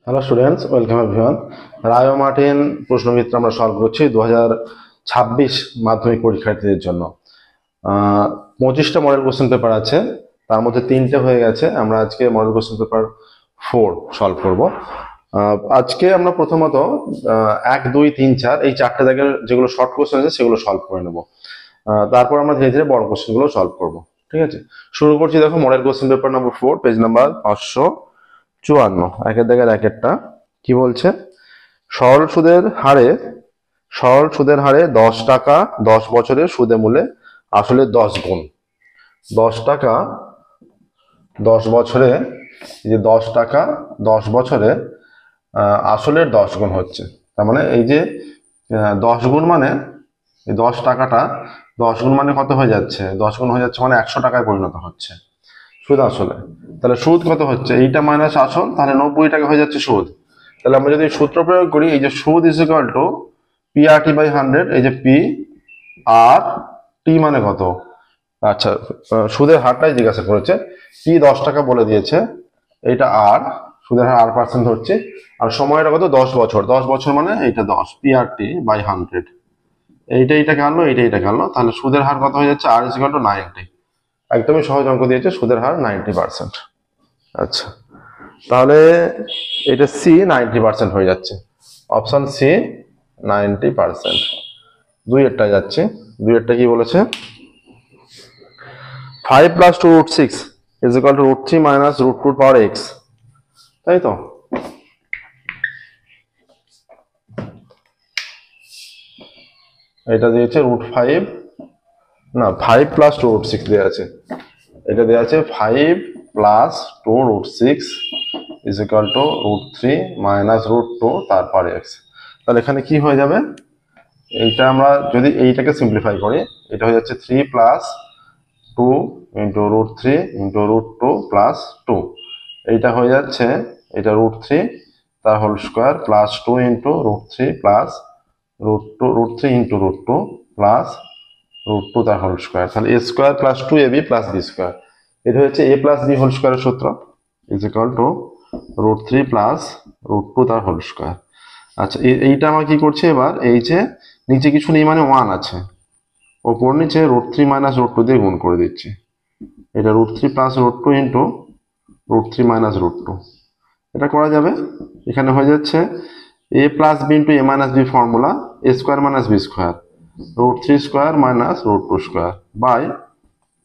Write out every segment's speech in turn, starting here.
Hello students, welcome everyone. Ray Martin প্রশ্নবিত্র আমরা solve করছি 2026 মাধ্যমিক পরীক্ষার্থীদের জন্য। 25টা মডেল কোশ্চেন পেপার আছে, তার মধ্যে 3টে হয়ে গেছে। আমরা আজকে মডেল কোশ্চেন পেপার 4 সলভ করব। আজকে আমরা প্রথমত 1, 2, 3, 4 এই 4টে জায়গার যেগুলো শর্ট কোশ্চেন আছে সেগুলো সলভ করে নেব। তারপর আমরা ধীরে ধীরে বড় কোশ্চেনগুলো সলভ করব। ঠিক আছে, শুরু করছি। দেখো, model question paper number 4, page number 554। একের দাগের একেরটা কি বলছে? সরল সুদের হারে 10 টাকা 10 বছরের সুদে মূলে আসলে 10 গুণ। 10 টাকা 10 বছরে, এই যে 10 টাকা 10 বছরে আসলের 10 গুণ হচ্ছে। তার মানে এই যে 10 গুণ মানে এই 10 টাকাটা 10 গুণ মানে কত হয়ে যাচ্ছে? 10 গুণ হয়ে যাচ্ছে মানে 100 টাকায় পরিণত হচ্ছে সুদ আসলে। তাহলে সুদ কত হচ্ছে? এইটা মাইনাস আসল, তাহলে 90 টাকা হয়ে যাচ্ছে সুদ। তাহলে আমরা যদি সূত্র প্রয়োগ করি, এই যে সুদ is equal to P R T by 100। এই যে পি আর টি মানে কত? আচ্ছা, সুদের হারটাই জিজ্ঞাসা করেছে। পি 10 টাকা বলে দিয়েছে, এইটা আর, সুদের হার R% হচ্ছে, আর সময়টা কত? 10 বছর। 10 বছর মানে এইটা 10 পি আর টি বাই 100। এইটাকে আনলো, এইটাকে আনলো, তাহলে সুদের হার কত হয়ে যাচ্ছে? আর ইজ ইকুয়াল টু 90। একদমই সহজ অঙ্ক দিয়েছে, সুদের হার 90%। আচ্ছা, তাহলে এটা সি 90% হয়ে যাচ্ছে। Option C 90%। দুইয়েরটা যাচ্ছে। দুইয়েরটা কি বলেছে? 5 + 2√6 is equal to √3 - √2 power x, তাই তো? এটা দিয়েছে √5, না 5 + 2√6 দেওয়া আছে। এটা দেওয়া আছে 5 + 2√6 ইজ ইকুয়াল টু √3 - √2 তারপরে x। তাহলে এখানে কি হয়ে যাবে? এইটা আমরা যদি এইটাকে সিম্পলিফাই করি, এটা হয়ে যাচ্ছে 3 + 2 × √3 × √2 + 2। এইটা হয়ে যাচ্ছে, এটা √3 তার whole square plus 2 × √3 plus √2 √3 × √2 plus √2 তার হোল স্কোয়ার। তাহলে a square plus 2ab plus b square. এটা হচ্ছে a প্লাস b হোল স্কোয়ারের সূত্র, ইজ ইকুয়াল টু √3 প্লাস √2 তার হোল স্কোয়ার। আচ্ছা, এইটা আমরা কি করছি এবার? এই যে নিচে কিছু নেই মানে 1 আছে, ওপর নিচে √3 - √2 দিয়ে গুণ করে দিচ্ছি। এটা √3 প্লাস √2 ইন্টু √3 - √2। এটা করা যাবে। এখানে হয়ে যাচ্ছে a plus b into a minus b formula, a square minus b square, √3 square minus √2 square by,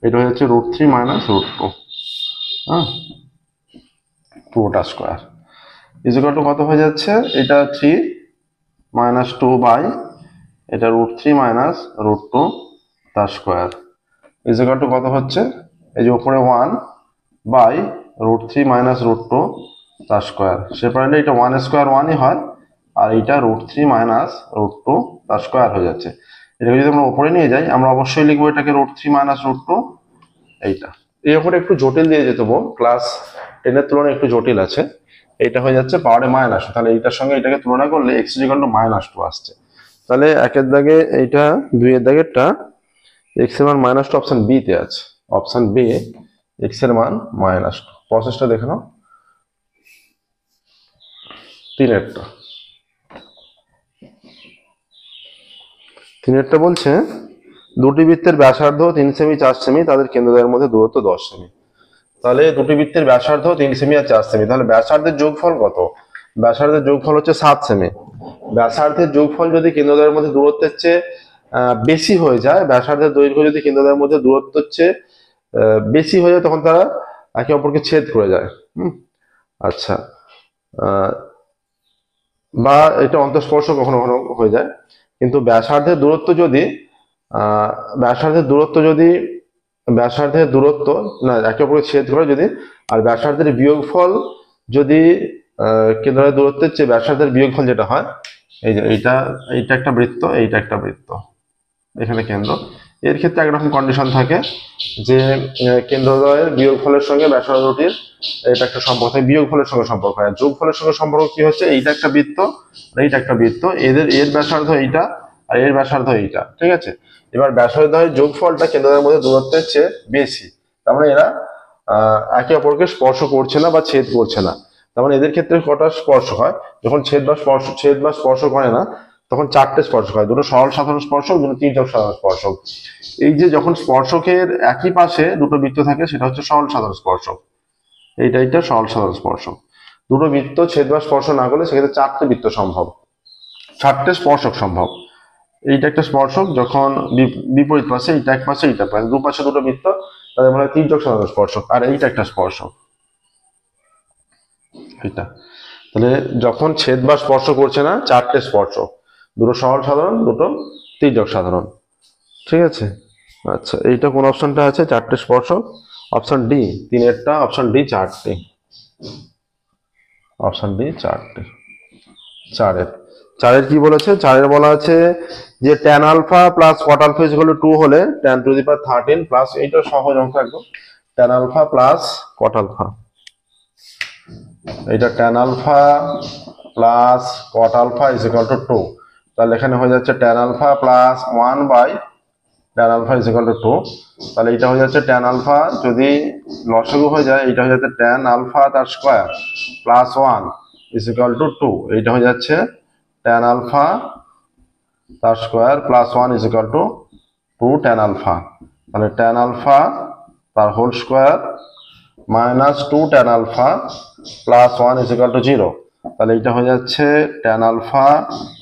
এটা হয়ে যাচ্ছে √3 - √2, হ্যাঁ, পুরোটা স্কোয়ার ইজ ইকুয়াল টু কত হয়ে যাচ্ছে? এটা 3 - 2 বাই এটা √3 - √2 তার স্কোয়ার ইজ ইকুয়াল টু কত হচ্ছে? এই যে উপরে 1 বাই √3 - √2 তার স্কোয়ার। সেপারেটলি এটা 1 স্কোয়ার 1ই হয়, আর এইটা √3 - √2 তার স্কোয়ার হয়ে যাচ্ছে। এটাকে যদি আমরা উপরে নিয়ে যাই, আমরা অবশ্যই লিখবো এটাকে √3 - √2। এইটা এই অঙ্কটা একটু জটিল দিয়ে যেতে হবে, ক্লাস 10-এর তুলনায় একটু জটিল আছে। এইটা হয়ে যাচ্ছে পাওয়ারে মাইনাস, তাহলে এইটার সঙ্গে এটাকে তুলনা করলে x = -2 আসছে। তাহলে একের দাগে এইটা, দুইয়ের দাগেরটা x এর মান -2 অপশন বি তে আছে। অপশন বি, x এর মান -2। প্রসেসটা দেখে নাও। তিনেরটা বলছে দুটি বৃত্তের ব্যাসার্ধ 3 সেমি 4 সেমি, তাদের কেন্দ্রদ্বয়ের মধ্যে দূরত্ব 10 সেমি। তাহলে দুটি বৃত্তের ব্যাসার্ধ 3 সেমি আর 4 সেমি, তাহলে ব্যাসার্ধের যোগফল কত? ব্যাসার্ধের যোগফল হচ্ছে 7 সেমি। ব্যাসার্ধের যোগফল যদি কেন্দ্রদ্বয়ের মধ্যে দূরত্বের চেয়ে বেশি হয়ে যায়, ব্যাসার্ধের দৈর্ঘ্য যদি কেন্দ্রদ্বয়ের মধ্যে দূরত্বের চেয়ে বেশি হয়ে যায়, তখন তারা একে অপরকে ছেদ করে যায়। আচ্ছা, বা এটা অন্তঃস্পর্শ কখনো কখনো হয়ে যায়। কিন্তু ব্যাসার্ধের দূরত্ব যদি না একে অপরকে ছেদ করে যদি, আর ব্যাসার্ধের বিয়োগফল যদি কেন্দ্রের দূরত্বের চেয়ে ব্যাসার্ধের বিয়োগফল যেটা হয়, এই যে এইটা একটা বৃত্ত, এইটা একটা বৃত্ত, এখানে কেন্দ্র, এর ক্ষেত্রে একরকম কন্ডিশন থাকে যে কেন্দ্রদ্বয়ের বিয়োগফলের সঙ্গে ব্যাসার্ধটির এটা একটা সম্পর্ক থাকে, বিয়োগফলের সঙ্গে সম্পর্ক হয়। যোগফলের সঙ্গে সম্পর্ক কি হচ্ছে? এইটা একটা বৃত্ত, এইটা একটা বৃত্ত, এর ব্যাসার্ধ এইটা আর এর ব্যাসার্ধ এইটা, ঠিক আছে? এবার ব্যাসার্ধের যোগফলটা কেন্দ্রদ্বয়ের মধ্যে দূরত্বের চেয়ে বেশি, তার মানে এরা একে অপরকে স্পর্শ করছে না বা ছেদ করছে না। তার মানে এদের ক্ষেত্রে কটা স্পর্শক হয়? যখন ছেদ বা স্পর্শক হয় না তখন 4টে স্পর্শক হয়, দুটো সরল সাধারণ স্পর্শক, দুটো তির্যক সাধারণ স্পর্শক। এই যে যখন স্পর্শকের একই পাশে দুটো বৃত্ত থাকে সেটা হচ্ছে সরল সাধারণ স্পর্শক। এইটা সরল সাধারণ স্পর্শক। দুটো বৃত্ত ছেদ বা স্পর্শ না করলে সেক্ষেত্রে 4টে বৃত্ত সম্ভব, 4টে স্পর্শক সম্ভব। এইটা একটা স্পর্শক, যখন বিপরীত পাশে এইটা এক পাশে এইটা পাশে দুপাশে দুটো বৃত্ত, তাদের বলা হয় তির্যক সাধারণ স্পর্শক। আর এইটা একটা স্পর্শক, এইটা। তাহলে যখন ছেদ বা স্পর্শ করছে না 4টে স্পর্শক, দুটো সরল সাধারণ, দুটো তির্যক সাধারণ। ঠিক আছে, আচ্ছা এইটা কোন অপশনটা আছে? 4টে স্পর্শক, অপশন ডি 3এরটা, অপশন ডি 4টে, অপশন ডি 4টে। চারের কি বলেছে? চারের বলা আছে যে tan alpha plus cot alpha is equal to 2 হলে tan to the power 13 plus, এইটা সহজ অঙ্ক একদম, tan alpha plus cot alpha, এইটা tan alpha plus cot alpha is equal to 2। তাহলে এখানে হয়ে যাচ্ছে tan alpha plus 1 by tan alpha is equal to 2। তাহলে এটা হয়ে যাচ্ছে tan আলফা, যদি লসাগু হয়ে যায় এটা হয়ে যাচ্ছে tan আলফা তার square plus 1 is equal to 2। এইটা হয়ে যাচ্ছে tan আলফা তার square plus 1 is equal to 2 tan alpha. তাহলে tan আলফা তার whole square minus 2 tan alpha plus 1 is equal to 0। তাহলে এটা হয়ে যাচ্ছে tan আলফা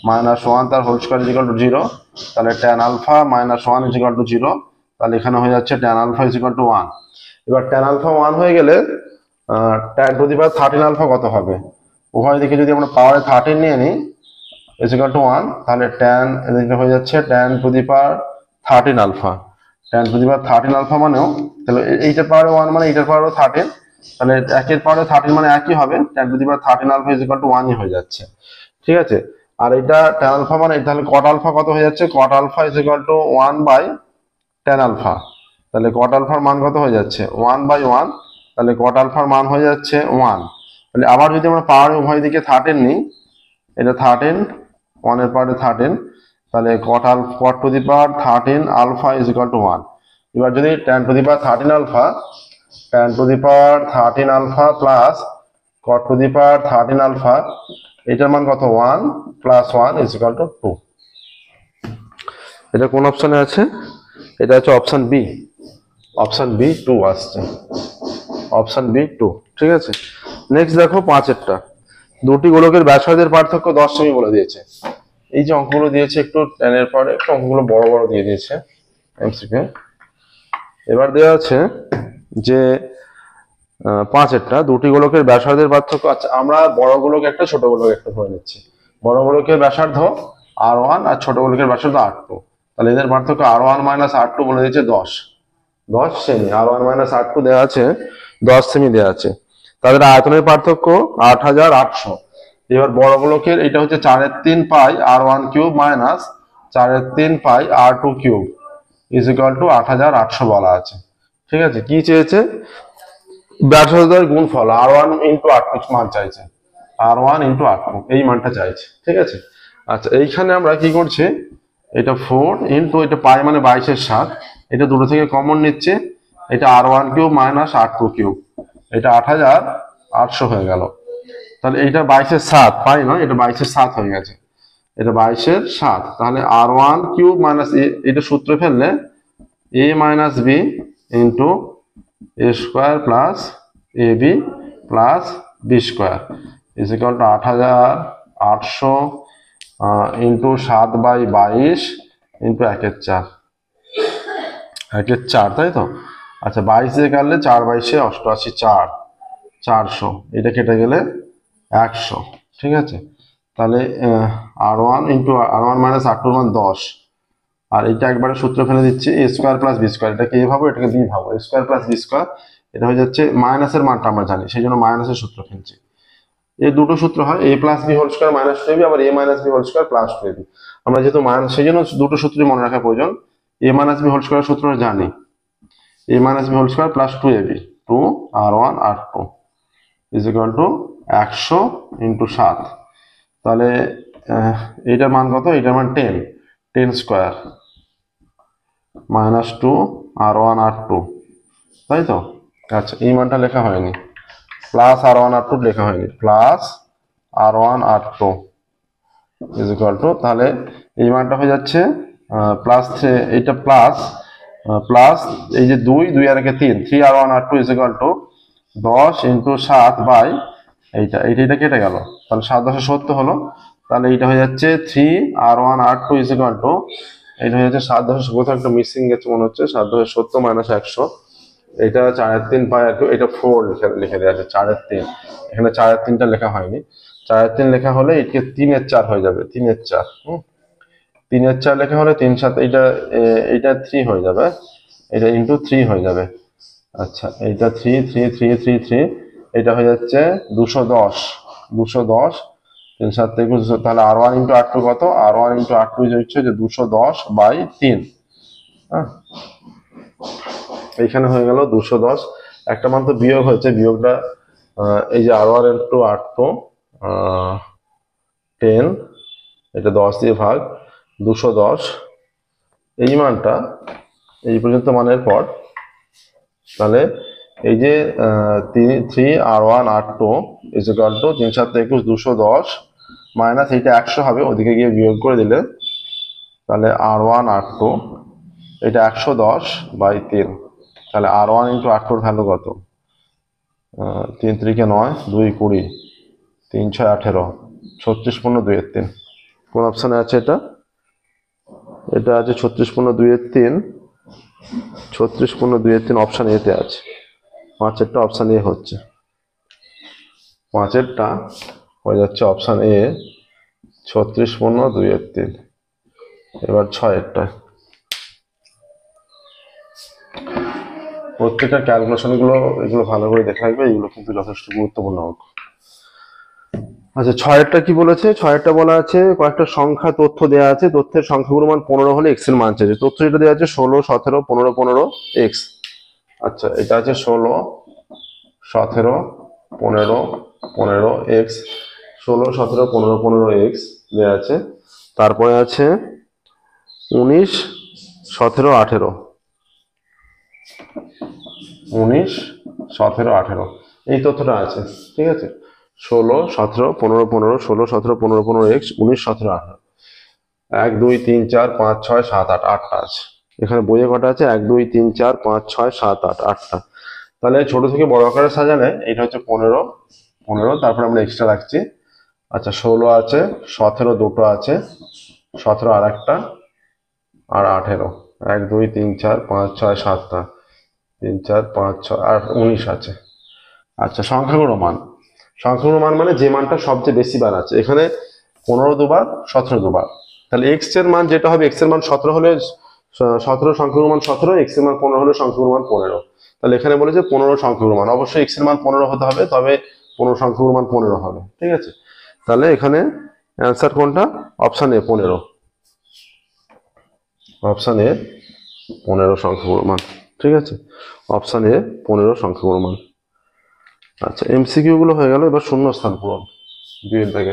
মাইনাস 1 তার whole square is equal to 0। তাহলে tan alpha minus 1 is equal to 0। তাহলে এখানে হয়ে যাচ্ছে tan alpha is equal to 1। এবার tan আলফা 1 হয়ে গেলে tan to the power 13 alpha কত হবে? উভয় দিকে যদি আমরা পাওয়ারে 13 নিয়ে নিই ইজ ইকুয়াল টু 1, তাহলে tan এদিকে হয়ে যাচ্ছে tan to the power 13 alpha. tan to the power 13 alpha মানেও, তাহলে এইটার পাওয়ারে 1 মানে এইটার পাওয়ারও 13, তাহলে একের পাওয়ারে 13 মানে একই হবে, tan to the power 13 alpha is equal to 1ই হয়ে যাচ্ছে। ঠিক আছে, আর এটা tan আলফা মানে তাহলে cot আলফা কত হয়ে যাচ্ছে? cot alpha is equal to 1 by tan alpha. তাহলে cot আলফার মান কত হয়ে যাচ্ছে? 1 বাই 1। তাহলে cot আলফার মান হয়ে যাচ্ছে 1। তাহলে আবার যদি আমরা পাওয়ারে উভয় দিকে 13 নিই, এটা 13, 1 এর পাওয়ারে 13, তাহলে cot to the power 13 alpha is equal to 1। এবার যদি tan to the power 13 alpha, tan to the power 13 alpha plus cot to the power 13 alpha, এটার মান কত? 1 প্লাস 1 ইজ ইকুয়াল টু 2। এটা কোন অপশনে আছে? এটা হচ্ছে অপশন বি, অপশন বি 2 আসছে, অপশন বি 2। ঠিক আছে, নেক্সট দেখো 5এরটা, দুটি গোলকের ব্যাসার্ধের পার্থক্য 10 সেমি বলে দিয়েছে। এই যে অঙ্কগুলো দিয়েছে একটু টেনের পরে একটু অঙ্কগুলো বড় বড় দিয়ে দিয়েছে এমসিকিউ। এবার দেওয়া আছে যে 5এরটা, দুটি গোলকের ব্যাসার্ধের পার্থক্য। আচ্ছা, আমরা বড় গোলক একটা, ছোট গোলক একটা ধরে নিচ্ছি। বড় গোলকের ব্যাসার্ধ R1 আর ছোট গোলকের ব্যাসার্ধ R2। তাহলে এদের পার্থক্য R1 মাইনাস R2 বলে দিয়েছে 10 সেমি। R1 মাইনাস R2 দেওয়া আছে 10 সেমি দেওয়া আছে। তাদের আয়তনের পার্থক্য 8800। এবার বড় গোলকের এটা হচ্ছে 4/3 পাই R1 cube minus 4/3 pi R2 cube is equal two 8800 বলা আছে। ঠিক আছে, কি চেয়েছে? ব্যাসার্ধের গুণফল R1 ইন্টু R2 মান চাইছে, R1 ইন্টু R2 এই মানটা চাইছে। ঠিক আছে, আচ্ছা এইখানে আমরা কি করছি, এটা 4 ইন্টু এটা পাই মানে 22 এর 7, এটা দুটো থেকে কমন নিচ্ছে, এটা R1 cube minus R2 cube, এটা 8800 হয়ে গেল। তাহলে এইটা 22 এর 7 পাই না, এটা 22 এর 7 হয়ে গেছে, এটা 22 এর 7। তাহলে R1 কিউব মাইনাস এটা সূত্র ফেললে a minus b into a square plus ab plus b square is equal two 8800 into 7/22 into 1/4, 1/4, তাই তো? আচ্ছা 22 দিয়ে কাটলে 4/22 88, 400, এটা কেটে গেলে 100। ঠিক আছে, তাহলে R1 into R1 minus R2 মান 10, আর এটা একবারে সূত্র ফেলে দিচ্ছি a square plus B square, এটাকে a ভাবো এটাকে b ভাবো, a square plus B square, এটা হয়ে যাচ্ছে মাইনাসের মানটা আমরা জানি সেই জন্য মাইনাসের সূত্র ফেলছি। এই দুটো সূত্র হয় a plus B whole square minus 2ab, আবার a minus B whole square plus 2ab। আমরা যেহেতু মাইনাস, সেই জন্য দুটো সূত্রই মনে রাখা প্রয়োজন। a minus B whole square সূত্র জানি, a minus B whole square plus 2ab, 2R1 R2 is equal to 100 into 7। তাহলে এইটার মান কত? এইটার মান 10 স্কোয়ার মাইনাস 2R1 R2, তাই তো? আচ্ছা এই মানটা লেখা হয়নি, প্লাস R1 R2 লেখা হয়নি, plus R1 R2 is equal two, তাহলে এই মানটা হয়ে যাচ্ছে প্লাস, এইটা প্লাস প্লাস এই যে 2 আর 3, 3R1 R2 is equal to 10 × 7 by এইটা কেটে গেল, তাহলে 7 10 70 হলো। তাহলে এইটা হয়ে যাচ্ছে 3R1 R2 is equal two, এইটা হয়ে যাচ্ছে 7 10 কোথাও একটা মিসিং গেছে মনে হচ্ছে, 7 10 70 মাইনাস 100, এটা 4/3 পাই আর এটা 4 লিখে দেওয়া আছে, 4/3, এখানে 4/3টা লেখা হয়নি, 4/3 লেখা হলে এটাকে 3/4 হয়ে যাবে, 3/4, 3/4 লেখা হলে 3 7, এইটা 3 হয়ে যাবে, এটা ইন্টু 3 হয়ে যাবে। আচ্ছা, এইটা 3 3 3 3 3, এটা হয়ে যাচ্ছে 210, 3 7 21, তাহলে R1 × R2 কত, R1 × R2 হচ্ছে যে 210/3, হ্যাঁ, এইখানে হয়ে গেল 210, একটা মান তো বিয়োগ হয়েছে, বিয়োগটা এই যে R1 × R2 10, এটা 10 দিয়ে ভাগ 210, এই মানটা এই পর্যন্ত মানের পর, তাহলে এই যে 3R1R2 is equal to 3 7 21 210 minus এইটা 100 হবে, ওদিকে গিয়ে বিয়োগ করে দিলে, তাহলে R1R2 এটা 110/3, তাহলে R1 × R2 এর ভ্যালু কত, 3 3 9, 2 20, 3 6 18, 36 15 2 3, কোন অপশনে আছে এটা, এটা আছে 36 15 2 3, 36 15 2 3 অপশন এতে আছে, 5-এরটা অপশন এ হচ্ছে, 5-এরটা হয়ে যাচ্ছে অপশন এ 36 15 2 3, এবার 6-এরটা, প্রত্যেকটা ক্যালকুলেশন এগুলো ভালো করে দেখে রাখবে, এগুলো কিন্তু যথেষ্ট গুরুত্বপূর্ণ অঙ্ক। আচ্ছা, 6-এরটা কি বলেছে, 6-এরটা বলা আছে কয়েকটা সংখ্যা তথ্য দেওয়া আছে, তথ্যের সংখ্যাগুলোর মান 15 হলে x এর মান চাইছে, তথ্য যেটা দেওয়া আছে 16 17 15 15 x। আচ্ছা, এটা আছে 16 17 15 15 x, 16 17 15 15 x দেওয়া আছে, তারপরে আছে 19 17 18, 19 17 18, এই তথ্যটা আছে, ঠিক আছে, 16 17 15 15, 16 17 15 15 x, 19 17 18, 1 2 3 4 5 6 7 8, 8টা আছে, এখানে বইয়ে কটা আছে, 1 2 3 4 5 6 7 8, 8টা। তাহলে ছোট থেকে বড় আকারে সাজালে এটা হচ্ছে 15 15, তারপরে আমরা এক্সট্রা রাখছি। আচ্ছা, 16 আছে, 17 দুটো আছে, 17 আর একটা, আর 18, 1 2 3 4 5 6 7টা, 3 4 5 6 আর 19 আছে। আচ্ছা, সংখ্যাগুলো মান মানে যে মানটা সবচেয়ে বেশি বার আছে, এখানে 15 দুবার 17 দুবার, তাহলে এক্স এর মান যেটা হবে, এক্স এর মান 17 হলে 17 সংখ্যাগুলো মান 17, এক্স এর মান 15 হলে সংখ্যাগুলো মান 15, তাহলে এখানে বলেছে 15 সংখ্যাগুলো মান, অবশ্যই এক্স এর মান 15 হতে হবে, তবে 15 সংখ্যাগুলো মান 15 হবে, ঠিক আছে। তাহলে এখানে অ্যান্সার কোনটা, অপশন এ 15, অপশন এ 15 সংখ্যাগুলো মান, ঠিক আছে, অপশন এ 15 সংখ্যাগুলো মান। আচ্ছা, এমসিকিউ গুলো হয়ে গেল, এবার শূন্যস্থান পূরণ 2 থেকে।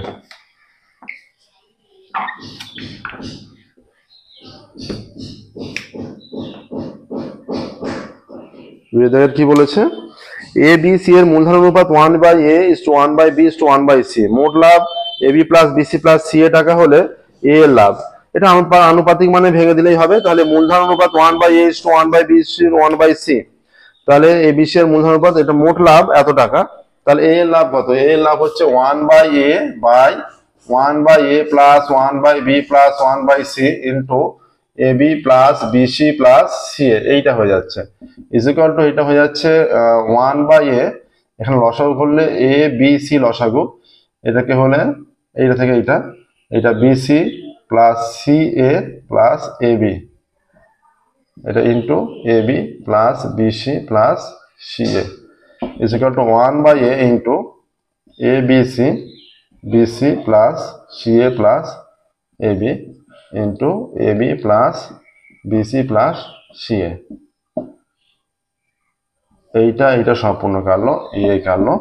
2 থেকে কি বলেছে, এ বি সি এর মূলধন অনুপাত 1/a=1/b=1/c, মোট লাভ ab plus BC plus C A টাকা হলে এ এর লাভ, এটা আনুপাতিক মানে ভেঙে দিলেই হবে, তাহলে মূলধন অনুপাত 1/a=1/b=1/c, তাহলে এবিসি এর মূলধন অনুপাত, এটা মোট লাভ এত টাকা, তাহলে এ এর লাভ কত, এ এর লাভ হচ্ছে 1/a plus 1/b plus 1/c into ab plus BC plus C A, এইটা হয়ে যাচ্ছে ইজ ইকুয়াল টু, এটা হয়ে যাচ্ছে 1/a, এখানে লসাগু করলে এ বি সি লসাগু, এটাকে হলে এইটা থেকে এটা BC plus C A plus A B, এটা into A B plus BC plus C A is equal to 1/a into A BC BC plus C A plus A B into A B plus BC plus C A, এইটা সম্পূর্ণ কাটলো, এ কাটলো,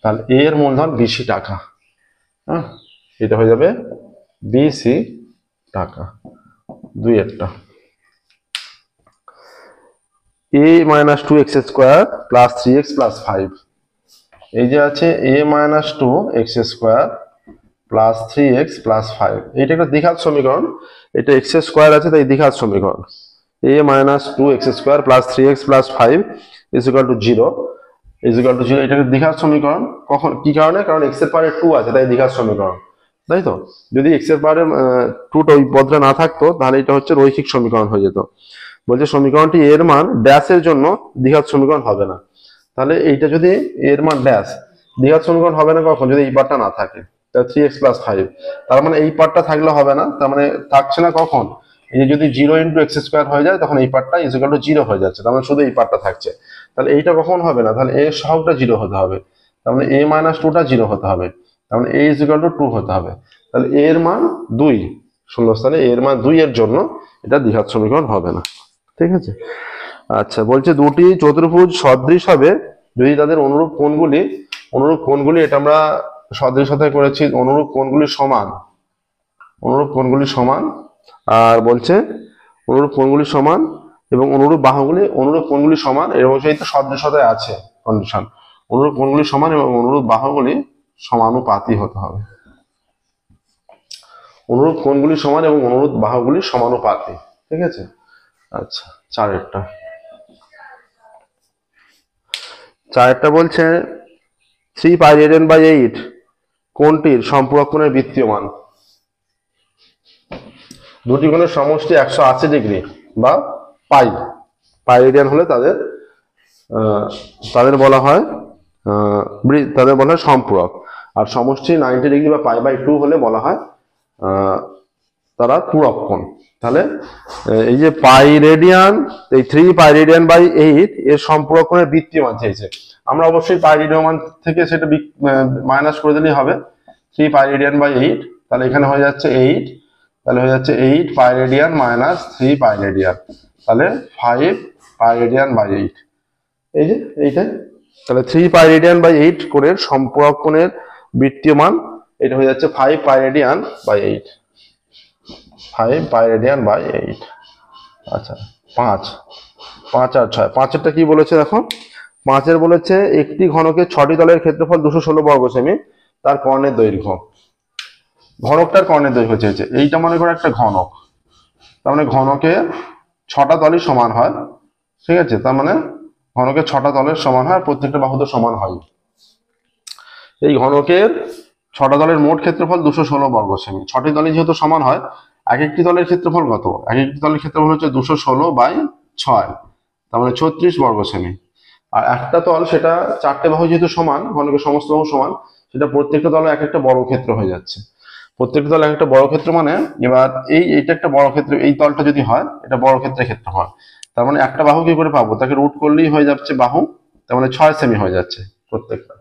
তাহলে এ এর মূলধন BC টাকা, হ্যাঁ, এটা হয়ে যাবে বিসি টাকা, 2-এরটা a - 2x² plus 3x plus 5, এই যে আছে a minus two X square plus 3x plus 5, এইটা একটা দ্বিঘাত সমীকরণ। এটা এক্স স্কোয়ার আছে তাই দ্বিঘাত সমীকরণ। a minus two X square plus 3x plus 5 is equal to 0, এটা একটা দ্বিঘাত সমীকরণ। কখন, কি কারণে? কারণ x এর পাওয়ারে 2 আছে তাই দ্বিঘাত সমীকরণ, তাই তো। যদি x এর পাওয়ারে 2টা ওই পদটা না থাকতো তাহলে এটা হচ্ছে রৈখিক সমীকরণ হয়ে যেত। বলছে সমীকরণটি এর মান ড্যাশের জন্য দ্বিঘাত সমীকরণ হবে না। তাহলে এইটা যদি এর মান ড্যাশ, দ্বিঘাত সমীকরণ হবে না কখন? যদি এই পার্টটা না থাকে। তা 3x প্লাস 5, তার মানে এই পার্টটা থাকলে হবে না, তার মানে থাকছে না কখন? এই যদি 0 ইন্টু এক্স স্কোয়ার হয়ে যায় তখন এই পার্টটা ইজ ইকুয়াল টু 0 হয়ে যাচ্ছে, তার মানে শুধু এই পার্টটা থাকছে। তাহলে এইটা কখন হবে না? তাহলে a সহগটা 0 হতে হবে, তার মানে a মাইনাস 2টা 0 হতে হবে, তার মানে a ইজ ইকুয়াল টু 2 হতে হবে। তাহলে a এর মান 2, শূন্যস্থানে a এর মান 2 এর জন্য এটা দ্বিঘাত সমীকরণ হবে না। ঠিক আছে। আচ্ছা, বলছে দুটি চতুর্ভুজ সদৃশ হবে যদি তাদের অনুরূপ কোণগুলি, এটা আমরা সদৃশতায় করেছি, অনুরূপ কোণগুলি সমান, আর বলছে অনুরূপ কোণগুলি সমান এবং অনুরূপ কোণগুলি সমান, এবং সেই তো সদৃশতায় আছে কন্ডিশন, অনুরূপ কোণগুলি সমান এবং অনুরূপ বাহুগুলি সমানুপাতি হতে হবে। অনুরূপ কোণগুলি সমান এবং অনুরূপ বাহুগুলি সমানুপাতি। ঠিক আছে। আচ্ছা, চারেরটা বলছে 3 পাই রেডিয়ান বাই 8 কোণটির সম্পূরক কোণের বৃত্তীয় মান। দুটি কোণের সমষ্টি 180 ডিগ্রি বা পাই রেডিয়ান হলে তাদের বলা হয় সম্পূরক, আর সমষ্টি 90 ডিগ্রি বা পাই বাই 2 হলে বলা হয় তারা পূরক কোণ। তাহলে এই যে পাই রেডিয়ান, এই 3 পাই রেডিয়ান বাই 8 এর সম্পূরক কোণের বৃত্তীয় মান চাইছে। আমরা অবশ্যই পাই রেডিয়ান মান থেকে সেটা মাইনাস করে দিলেই হবে। 3 পাই রেডিয়ান বাই 8, তাহলে এখানে হয়ে যাচ্ছে 8, তাহলে হয়ে যাচ্ছে 8 পাই রেডিয়ান মাইনাস 3 পাই রেডিয়ান, তাহলে 5 পাই রেডিয়ান বাই 8। এই যে এইটাই, তাহলে 3 পাই রেডিয়ান বাই 8 কোণের সম্পূরক কোণের বৃত্তীয় মান এটা হয়ে যাচ্ছে 5 pi radian by 8, 5 pi radian by 8। আচ্ছা, 5 আর 6, 5এরটা কি বলেছে দেখো। 5এর বলেছে একটি ঘনকের 6টি তলের ক্ষেত্রফল 216 বর্গ সেমি, তার কর্ণের দৈর্ঘ্য। ঘনকটার কর্ণের দৈর্ঘ্য চেয়েছে। এইটা মনে করো একটা ঘনক, তার মানে ঘনকের 6টা তলই সমান হয়। ঠিক আছে, তার মানে ঘনকের 6টা তলের সমান হয়, প্রত্যেকটা বাহু তো সমান হয়। এই ঘনকের 6টা তলের মোট ক্ষেত্রফল 216 বর্গ সেমি। 6টি তলই যেহেতু সমান হয়, এক একটি তলের ক্ষেত্রফল কত? এক একটি তলের ক্ষেত্রফল হচ্ছে 216 বাই 6, তার মানে 36 বর্গ সেমি। আর একটা তল, সেটা 4টে বাহু যেহেতু সমান, ঘনকের সমস্ত বাহু সমান, সেটা প্রত্যেকটা তলে এক একটা বর্গক্ষেত্র হয়ে যাচ্ছে। প্রত্যেকটা তল এক একটা বর্গক্ষেত্র, মানে এবার এইটা একটা বর্গক্ষেত্র, এই তলটা যদি হয় এটা বর্গক্ষেত্রের ক্ষেত্রফল, তার মানে একটা বাহু কি করে পাবো? তাকে রুট করলেই হয়ে যাচ্ছে বাহু, তার মানে 6 সেমি হয়ে যাচ্ছে প্রত্যেকটা।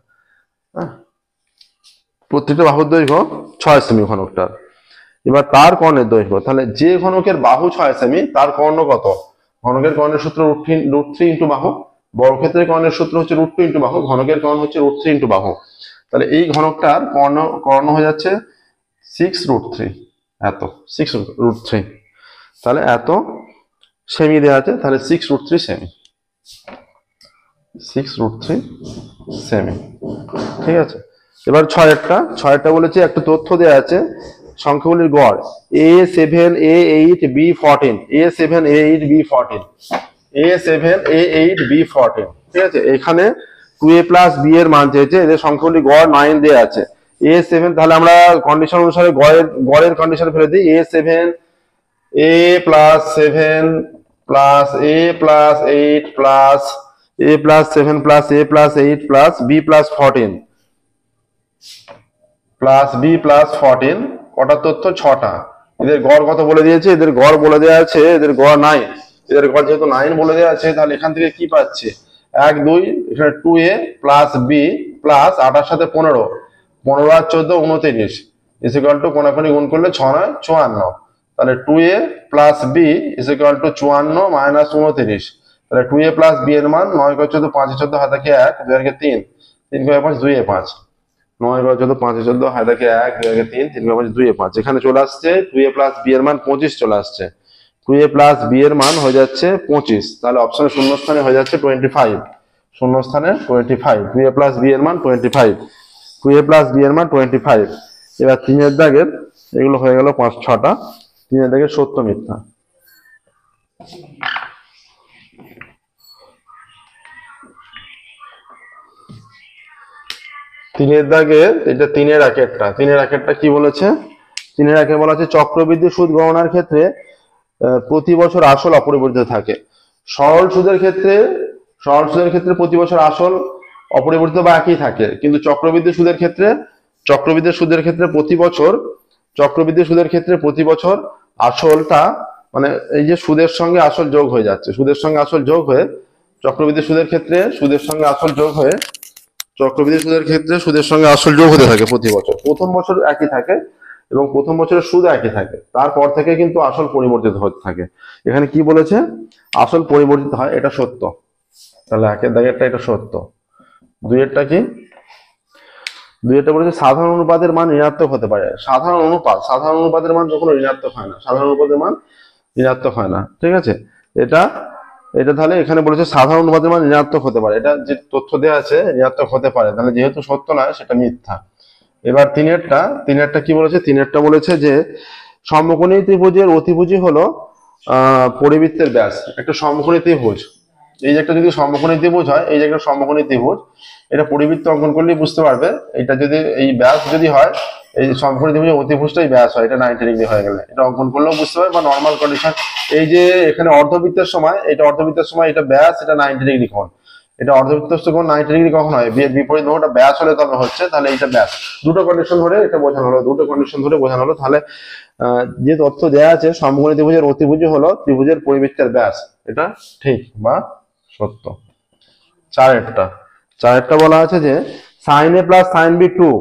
প্রত্যেকটা বাহুর দৈর্ঘ্য 6 সেমি ঘনকটার। এবার তার কর্ণের দৈর্ঘ্য, তাহলে যে ঘনকের বাহু 6 সেমি তার কর্ণ কত? ঘনকের কর্ণের সূত্র √3 ইন্টু বাহু, বর্গক্ষেত্রের কর্ণের সূত্র হচ্ছে √2 ইন্টু বাহু, ঘনকের কর্ণ হচ্ছে √3 ইন্টু বাহু। তাহলে এই ঘনকটার কর্ণ হয়ে যাচ্ছে 6√3, এত 6√3, তাহলে এত সেমি দেওয়া আছে, তাহলে 6√3 সেমি, 6√3 সেমি। ঠিক আছে। এবার 6এরটা বলেছে একটা তথ্য দেওয়া আছে সংখ্যাগুলির গড় A7 A8 B14, A7 A8 B14, A7 A8 B14। ঠিক আছে, এখানে 2a প্লাস b এর মান চেয়েছে, এদের সংখ্যাগুলি গড় 9 দেওয়া আছে। A7, তাহলে আমরা কন্ডিশন অনুসারে গড়ের কন্ডিশন ফেলে দিই। A7 A plus 7 plus A plus 8 plus A plus 7 plus A plus 8 plus B plus 14 plus B plus 14, কটা তথ্য? 6টা। এদের গড় কত বলে দিয়েছে? এদের গড় বলে দেওয়া আছে, এদের গড় 9। এদের গড় যেহেতু 9 বলে দেওয়া আছে, তাহলে এখান থেকে কি পাচ্ছে? 1 2, এখানে 2a প্লাস b প্লাস 8 এর সাথে 15, 15 আর 14 29 ইজ ইকুয়াল টু কোনাকুনি গুণ করলে 6 9 54, তাহলে 2a plus b is equal two 54 minus 29, তাহলে 2a প্লাস b এর মান 9 × 14 5 × 14 হাতে 1 2 × 3 3 × 5 2 × 5, 9 × 14 5 × 14 হাতে 1 2 × 3 3 × 5 2 × 5। এখানে চলে আসছে 2a প্লাস b এর মান 25 চলে আসছে। 2a প্লাস b এর মান হয়ে যাচ্ছে 25, তাহলে অপশনের শূন্যস্থানে হয়ে যাচ্ছে 25। শূন্যস্থানে 25, 2a প্লাস b এর মান 25, 2a প্লাস b এর মান 25। এবার 3 এর দাগের এগুলো হয়ে গেল 5-6টা, 3 এর দাগের সত্য মিথ্যা। তিনের দাগে এটা 3-এর একেরটা, 3-এর একেরটা কি বলেছে? 3-এর একে বলা আছে চক্রবৃদ্ধি সুদ গণনার ক্ষেত্রে প্রতি বছর আসল অপরিবর্তিত থাকে। সরল সুদের ক্ষেত্রে প্রতি বছর আসল অপরিবর্তিত বা একই থাকে, কিন্তু চক্রবৃদ্ধি সুদের ক্ষেত্রে প্রতি বছর আসলটা মানে এই যে সুদের সঙ্গে আসল যোগ হয়ে যাচ্ছে, সুদের সঙ্গে আসল যোগ হয়ে চক্রবৃদ্ধি সুদের ক্ষেত্রে সুদের সঙ্গে আসল যোগ হতে থাকে প্রতি বছর। প্রথম বছর একই থাকে এবং প্রথম বছরের সুদ একই থাকে, তারপর থেকে কিন্তু আসল পরিবর্তিত হতে থাকে। এখানে কি বলেছে? আসল পরিবর্তিত হয়, এটা সত্য। তাহলে একের দাগেরটা এটা সত্য। দুইয়েরটা কি? দুইয়েরটা বলেছে সাধারণ অনুপাতের মান ঋণাত্মক হতে পারে। সাধারণ অনুপাতের মান কখনো ঋণাত্মক হয় না, সাধারণ অনুপাতের মান ঋণাত্মক হয় না। ঠিক আছে, এটা তাহলে এখানে বলেছে সাধারণ অনুপাতের মান ঋণাত্মক হতে পারে, এটা যে তথ্য দেওয়া আছে ঋণাত্মক হতে পারে, তাহলে যেহেতু সত্য নয় সেটা মিথ্যা। এবার তিনেরটা কি বলেছে? তিনেরটা বলেছে যে সমকোণী ত্রিভুজের অতিভুজই হলো পরিবৃত্তের ব্যাস। একটা সমকোণী ত্রিভুজ, এই যে একটা যদি সমকোণী ত্রিভুজ হয়, এই যে একটা সমকোণী ত্রিভুজ, এটা পরিবৃত্ত অঙ্কন করলেই বুঝতে পারবে। এটা যদি এই ব্যাস যদি হয়, এই সমকোণী ত্রিভুজের অতিভুজটাই ব্যাস হয়, এটা 90 ডিগ্রি হয়ে গেলে এটা অঙ্কন করলেও বুঝতে পারবে, বা নর্মাল কন্ডিশন এই যে এখানে অর্ধবৃত্তের সময় এটা ব্যাস, এটা 90 ডিগ্রি কোণ। এটা অর্ধবৃত্তস্থ কোণ 90 ডিগ্রি কখন হয়? বিপরীত বাহুটা ব্যাস হলে তবে হচ্ছে, তাহলে এটা ব্যাস। দুটো কন্ডিশন ধরে এটা বোঝানো হলো, তাহলে যে তথ্য দেওয়া আছে সমকোণী ত্রিভুজের অতিভুজই হলো ত্রিভুজের পরিবৃত্তের ব্যাস, এটা ঠিক বা সত্য। চারেরটা বলা আছে যে sin a plus sin b 2,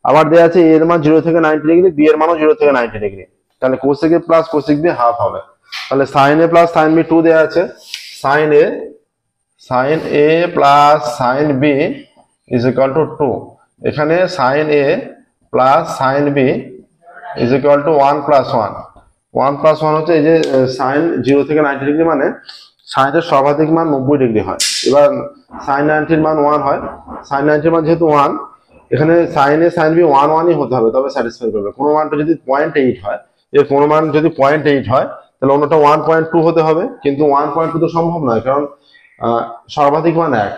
আবার দেওয়া আছে এর মান 0 থেকে 90 ডিগ্রি, b এর মানও 0 থেকে 90 ডিগ্রি, তাহলে cosec a plus cosec b half হবে। তাহলে sin a plus sin b 2 দেওয়া আছে, sin a plus sin b is equal to 2। এখানে sin a plus sin b is equal to 1 plus 1 হচ্ছে এই যে sin 0 থেকে 90 ডিগ্রি মানে sin এর সর্বাধিক মান 90 ডিগ্রি হয়। এবার sin 90 এর মান 1 হয়, sin 90 এর মান যেহেতু 1, এখানে sin a sin b 1 হতে হবে, তবে স্যাটিসফাই করবে। কোনো মানটা যদি 0.8 হয়, এর কোনো মান যদি 0.8 হয়, তাহলে অন্যটা 1.2 হতে হবে, কিন্তু 1.2 তো সম্ভব নয়, কারণ সর্বাধিক মান 1।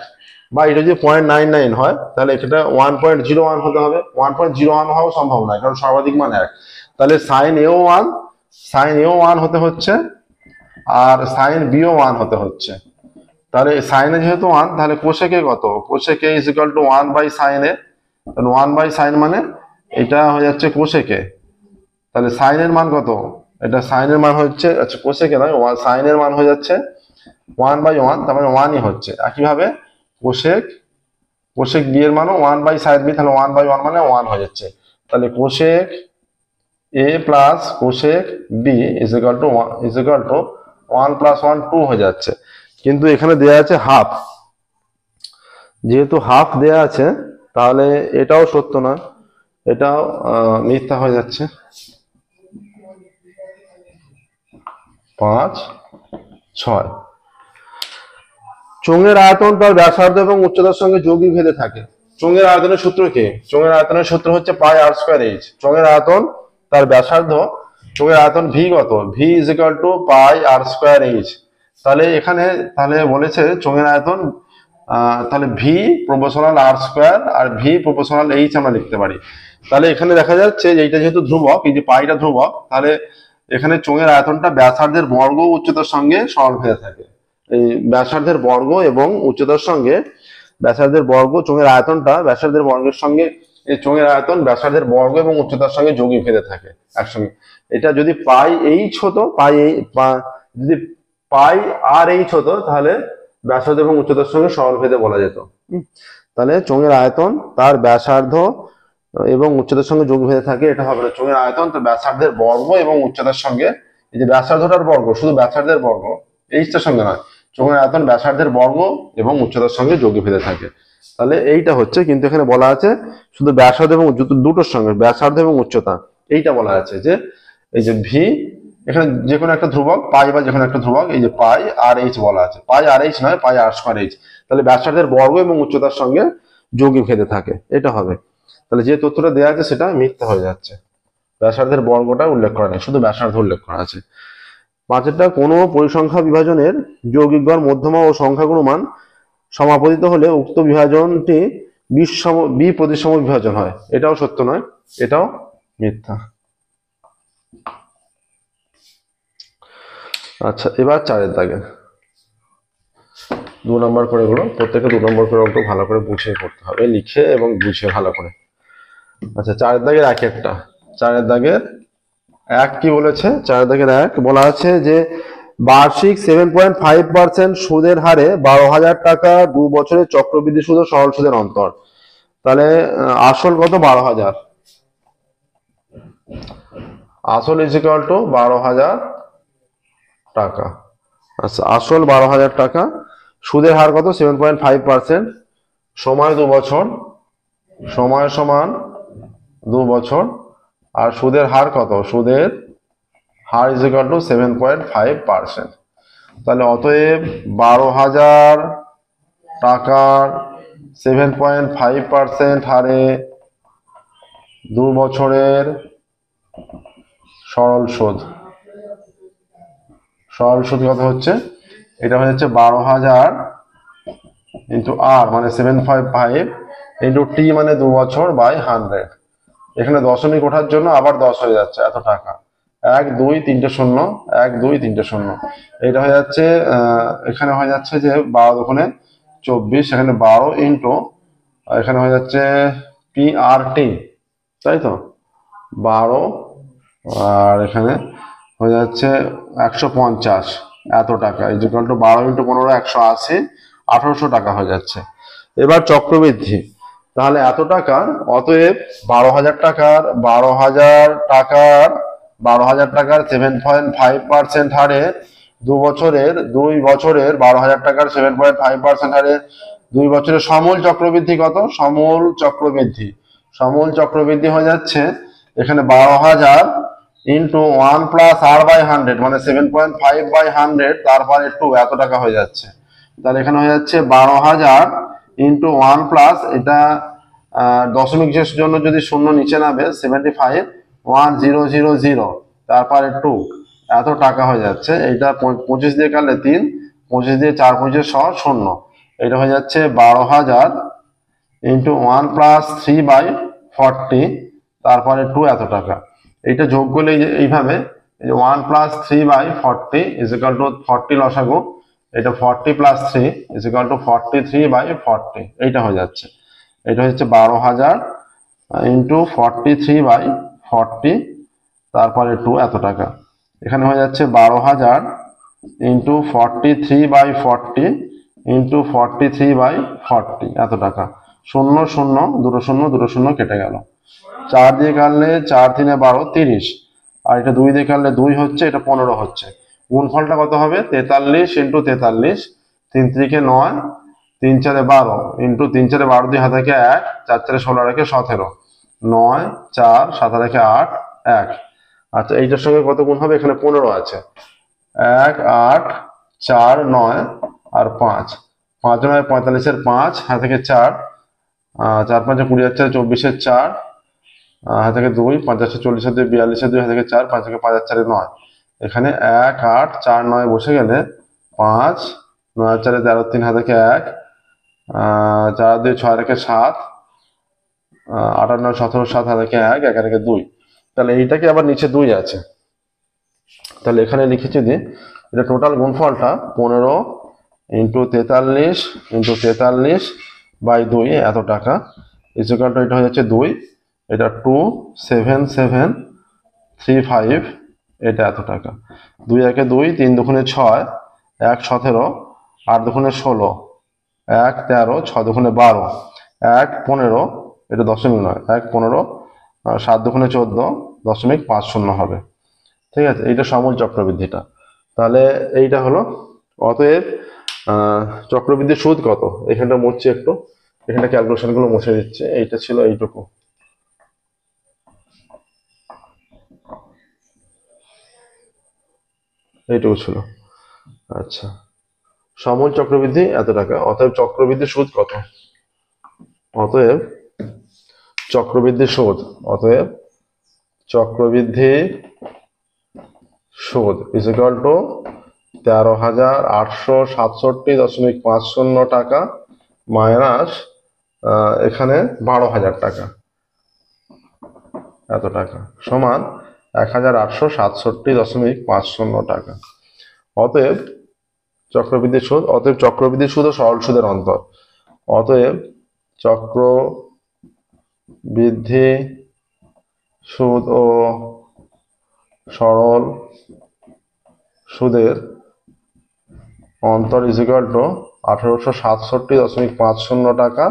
বা এটা যদি 0.99 হয়, তাহলে এটা 1.01 হতে হবে, 1.01 হওয়া সম্ভব নয়, কারণ সর্বাধিক মান 1। তাহলে sin a ও 1 হতে হচ্ছে, আর sin b ও 1 হতে হচ্ছে। তাহলে sin a যেহেতু 1, তাহলে cosec a কত? cosec a is equal to 1 by sin a, তাহলে 1 বাই sin মানে এটা হয়ে যাচ্ছে cosec a। তাহলে sin এর মান কত? এটা sin এর মান হচ্ছে, আচ্ছা cosec a নয়, sin এর মান হয়ে যাচ্ছে 1 বাই 1, তার মানে 1ই হচ্ছে। একইভাবে cosec b এর মানও 1 বাই sin b, তাহলে 1 বাই 1 মানে 1 হয়ে যাচ্ছে। তাহলে cosec a plus cosec b is equal to 1 plus 1 2 হয়ে যাচ্ছে। কিন্তু এখানে দেয়া আছে হাফ, যেহেতু হাফ দেয়া আছে তাহলে এটাও সত্য না, এটাও মিথ্যা হয়ে যাচ্ছে। 5, 6 চোঙের আয়তন তার ব্যাসার্ধ এবং উচ্চতার সঙ্গে যৌগিক ভেদে থাকে। চোঙের আয়তনের সূত্র কি? চোঙের আয়তনের সূত্র হচ্ছে পাই আর স্কয়ার এইচ। চোঙের আয়তন তার ব্যাসার্ধ, চোঙের আয়তন ভি কত? V is equal to pi R square H. তাহলে এখানে বলেছে চোঙের আয়তন, তাহলে ভি প্রপোর্শনাল আর স্কয়ার আর ভি প্রপোর্শনাল এইচ আমরা লিখতে পারি। তাহলে এখানে দেখা যাচ্ছে যে এইটা যেহেতু ধ্রুবক, এই যে পাইটা ধ্রুবক, তাহলে এখানে চোঙের আয়তনটা ব্যাসার্ধের বর্গ উচ্চতার সঙ্গে সরলভেদে থাকে। এই ব্যাসার্ধের বর্গ এবং উচ্চতার সঙ্গে ব্যাসার্ধের বর্গ, চোঙের আয়তনটা ব্যাসার্ধের বর্গের সঙ্গে, এই চোঙের আয়তন ব্যাসার্ধের বর্গ এবং উচ্চতার সঙ্গে যৌগিক ভেদে থাকে একসঙ্গে। এটা যদি পাই এইচ হতো, যদি পাই আর এইচ হতো, তাহলে ব্যাসার্ধ এবং উচ্চতার সঙ্গে সরলভেদে বলা যেত। তাহলে চোঙের আয়তন তার ব্যাসার্ধ এবং উচ্চতার সঙ্গে যোগ ভেদে থাকে, এটা হবে না। চোঙের আয়তন তার ব্যাসার্ধের বর্গ এবং উচ্চতার সঙ্গে, এই যে ব্যাসার্ধটার বর্গ, শুধু ব্যাসার্ধের বর্গ, এইচটার সঙ্গে নয়, চোঙের আয়তন ব্যাসার্ধের বর্গ এবং উচ্চতার সঙ্গে যোগ ভেদে থাকে। তাহলে এইটা হচ্ছে, কিন্তু এখানে বলা আছে শুধু ব্যাসার্ধ এবং দুটোর সঙ্গে, ব্যাসার্ধ এবং উচ্চতা, এইটা বলা আছে যে এই যে ভি, এখানে যে কোনো একটা ধ্রুবক পাই বা যে কোনো একটা ধ্রুবক, এই যে পাই আর এইচ বলা আছে, পাই আর এইচ নয়, পাই আর স্কয়ার এইচ, তাহলে ব্যাসার্ধের বর্গ এবং উচ্চতার সঙ্গে যৌগিক ভেদে থাকে, এটা হবে। তাহলে যে তথ্যটা দেওয়া আছে সেটা মিথ্যা হয়ে যাচ্ছে, ব্যাসার্ধের বর্গটা উল্লেখ করা নেই, শুধু ব্যাসার্ধ উল্লেখ করা আছে। পাঁচেরটা, কোনো পরিসংখ্যা বিভাজনের যৌগিক গড়, মধ্যমা ও সংখ্যা গুণমান সমাপতিত হলে উক্ত বিভাজনটি বি প্রতিসম বিভাজন হয়, এটাও সত্য নয়, এটাও মিথ্যা। আচ্ছা, এবার 4 দাগে 2 নম্বর করে এগুলো প্রত্যেকে 2 নম্বর করে অঙ্ক ভালো করে বুঝিয়ে করতে হবে, লিখে এবং বুঝিয়ে ভালো করে। আচ্ছা, 4 দাগের এক একটা, 4 দাগের এক কি বলেছে? 4 দাগের এক বলা আছে যে বার্ষিক 7.5% সুদের হারে 12,000 টাকা 2 বছরের চক্রবৃদ্ধি সুদ ও সরল সুদের অন্তর। তাহলে আসল কত? 12,000। আসল ইজ ইকুয়াল টু 12,000 টাকা। আচ্ছা, আসল 12,000 টাকা, সুদের হার কত? 7.5%, সময় 2 বছর, সময় সমান 2 বছর, আর সুদের হার কত? সুদের হার ইজ ইকুয়াল টু 7.5%। তাহলে অতএব 12,000 টাকার 7.5% হারে 2 বছরের সরল সুদ, সরল সুদ কত হচ্ছে? এটা হচ্ছে 12,000 ইন্টু আর মানে 7.5 ইন্টু টি মানে 2 বছর বাই 100। এখানে দশমিক ওঠার জন্য আবার 10 হয়ে যাচ্ছে, এত টাকা। 1 2 3টে শূন্য, 1 2 3টে শূন্য, এটা হয়ে যাচ্ছে এখানে হয়ে যাচ্ছে যে 12 দুগুণে 24, এখানে 12 ইন্টু এখানে হয়ে যাচ্ছে পি আর টি, তাই তো 12, আর এখানে হয়ে যাচ্ছে 150, এত টাকা ইজ ইকুয়াল টু 12 ইন্টু 15 180, 1800 টাকা হয়ে যাচ্ছে। এবার চক্রবৃদ্ধি, তাহলে এত টাকার, অতএব 12,000 টাকার 7.5% হারে 2 বছরের 12,000 টাকার 7.5% হারে 2 বছরের সমূল চক্রবৃদ্ধি কত? সমূল চক্রবৃদ্ধি হয়ে যাচ্ছে এখানে 12,000 ইন্টু 1 প্লাস আর বাই 100 মানে 7.5/100, তারপরে 2, এত টাকা হয়ে যাচ্ছে। তাহলে এখানে হয়ে যাচ্ছে 12,000 ইন্টু 1 প্লাস, এটা দশমিক জন্য যদি শূন্য নিচে নামে 75 1000, তারপরে 2, এত টাকা হয়ে যাচ্ছে। এটা 25 দিয়ে কাটলে 3, 25 দিয়ে 4 25 শূন্য, এটা হয়ে যাচ্ছে 12,000 ইন্টু 1 প্লাস 3/40, তারপরে 2, এত টাকা। এইটা যোগ করলে এইভাবে 1 প্লাস 3/40 ইজ ইকুয়াল টু 40 লসাগু, এটা 40 প্লাস 3 ইজ ইকুয়াল টু 43/40, এইটা হয়ে যাচ্ছে। এটা হচ্ছে 12,000 ইন্টু 43/40, তারপরে 2, এত টাকা। এখানে হয়ে যাচ্ছে 12,000 ইন্টু 43/40 ইন্টু 43/40, এত টাকা। 0 0 2 0 2 0 কেটে গেল। 4 দিয়ে কাটলে 4 3 12 30, আর এটা 2 দিয়ে কাটলে 2 হচ্ছে, এটা 15 হচ্ছে। গুণফলটা কত হবে? 43 ইন্টু 43, 3 3 9, 3 4 12 ইন্টু 3 4 12 দিয়ে হাতে 1, 4 4 16 রেখে 17, 9 4 7 রেখে 8 1। আচ্ছা, এইটার সঙ্গে কত গুণ হবে? এখানে 15 আছে, 1 8 4 9 আর 5, 5 9 45-এর 5, হাতে 4, 4 5 20 4 24-এর 4, হাতে 2, 5 40-এর 2 42-এর 2, হাতে 4, 5 5 4 9। এখানে 1 8 4 9 বসে গেলে 5 9 4 13 3, হাতে 1, 4 2 6 রেখে 7, 8 9 17 7, হাতে 1 1 রেখে 2। তাহলে এইটাকে আবার নিচে 2 আছে, তাহলে এখানে লিখেছি যে এটা টোটাল গুণফলটা 15 ইন্টু 43 ইন্টু 43 বাই 2, এত টাকা ইজ ইকুয়াল টু, এটা হয়ে যাচ্ছে 2, এটা 27735, এটা এত টাকা। 2 1 2, 3 2 6, 1 17, 8 2 16, 1 13, 6 2 12, 1 15, এটা দশমিক নয়, 1 15, 7 2 14, 0.50 হবে। ঠিক আছে, এইটা সমূল চক্রবৃদ্ধিটা। তাহলে এইটা হলো, অতএব চক্রবৃদ্ধির সুদ কত? এখানটা মুছছি একটু, এখানটা ক্যালকুলেশন গুলো মুছে দিচ্ছে। এইটা ছিল এইটুকু। এইটুকু ছিল। আচ্ছা, সমূল চক্রবৃদ্ধি এত টাকা, অতএব চক্রবৃদ্ধি সুদ কত? অতএব চক্রবৃদ্ধি সুদ, অতএব চক্রবৃদ্ধি সুদ ইজ ইকুয়াল টু 13,867.50 টাকা মাইনাস এখানে 12,000 টাকা, এত টাকা সমান 1,867.50 টাকা। অতএব চক্রবৃদ্ধি সুদ, অতএব চক্রবৃদ্ধি সুদ ও সরল সুদের অন্তর, অতএব চক্রবৃদ্ধি সুদ ও সরল সুদের অন্তর ইজ ইকুয়াল টু 1867.50 টাকা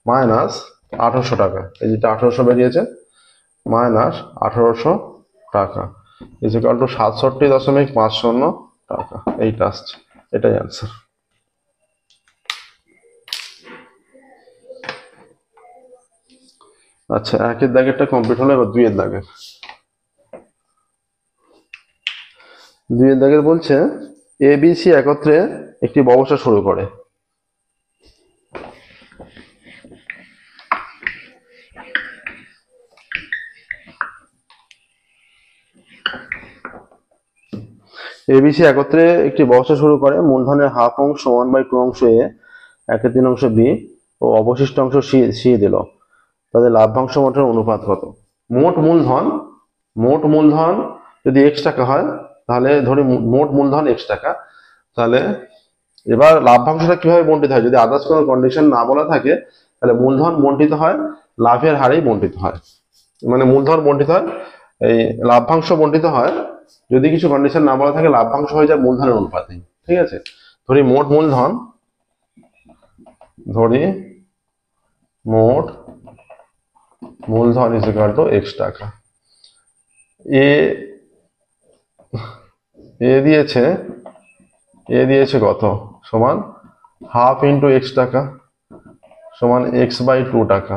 মাইনাস 1800 টাকা, এই যেটা 1800 বেরিয়েছে মাইনাস 1800 টাকা ইজ ইকুয়াল টু 67.50 টাকা। এইটা আসছে, এটাই অ্যান্সার। আচ্ছা, একের দাগেরটা কমপ্লিট হলো, এবার দুইয়ের দাগের। দুইয়ের দাগের বলছে এ বি সি একত্রে একটি ব্যবসা শুরু করে। এবিসি একত্রে একটি ব্যবসা শুরু করে, মূলধনের হাফ অংশ 1/2 অংশ এ, 1/3 অংশ বি ও অবশিষ্ট অংশ সি দিল। তাদের লাভ্যাংশ মোটের অনুপাত কত? মোট মূলধন যদি x টাকা হয়, তাহলে ধরি মোট মূলধন x টাকা, তাহলে এবার লাভ্যাংশটা কিভাবে বন্টিত হয়? যদি আদার্স কোনো কন্ডিশন না বলা থাকে, তাহলে মূলধন বন্টিত হয় লাভের হারেই বন্টিত হয়, মানে মূলধন বন্টিত হয়, এই লাভ্যাংশ বন্টিত হয় যদি কিছু কন্ডিশন না বলা থাকে, লাভ্যাংশ হয়ে যায় মূলধনের অনুপাতে। ঠিক আছে, ধরি মোট মূলধন ইজ ইকুয়াল টু x টাকা। এ দিয়েছে কত? সমান হাফ ইন্টু x টাকা সমান x/2 টাকা।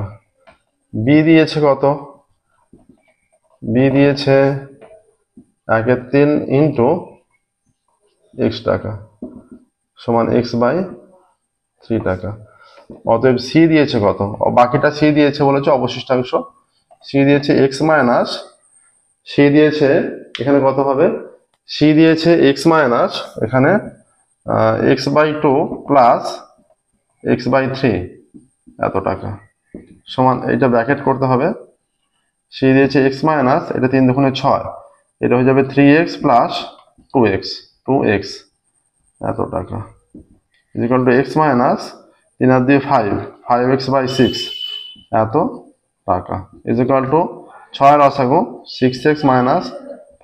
বি দিয়েছে কত? বি দিয়েছে 1/3 ইন্টু x টাকা সমান x/3 টাকা। অতএব সি দিয়েছে কত? বাকিটা সি দিয়েছে বলেছে, অবশিষ্টাংশ সি দিয়েছে x মাইনাস, সি দিয়েছে এখানে কত হবে? সি দিয়েছে x মাইনাস এখানে x/2 প্লাস x/3 এত টাকা সমান, এটা ব্র্যাকেট করতে হবে। সি দিয়েছে x মাইনাস, এটা 3 দুগুণে 6, এটা হয়ে যাবে 3x প্লাস 2x এত টাকা is equal to x minus 3 আর 2 5x/6 এত টাকা ইজ ইকুয়াল টু 6 এর লসাগু 6x মাইনাস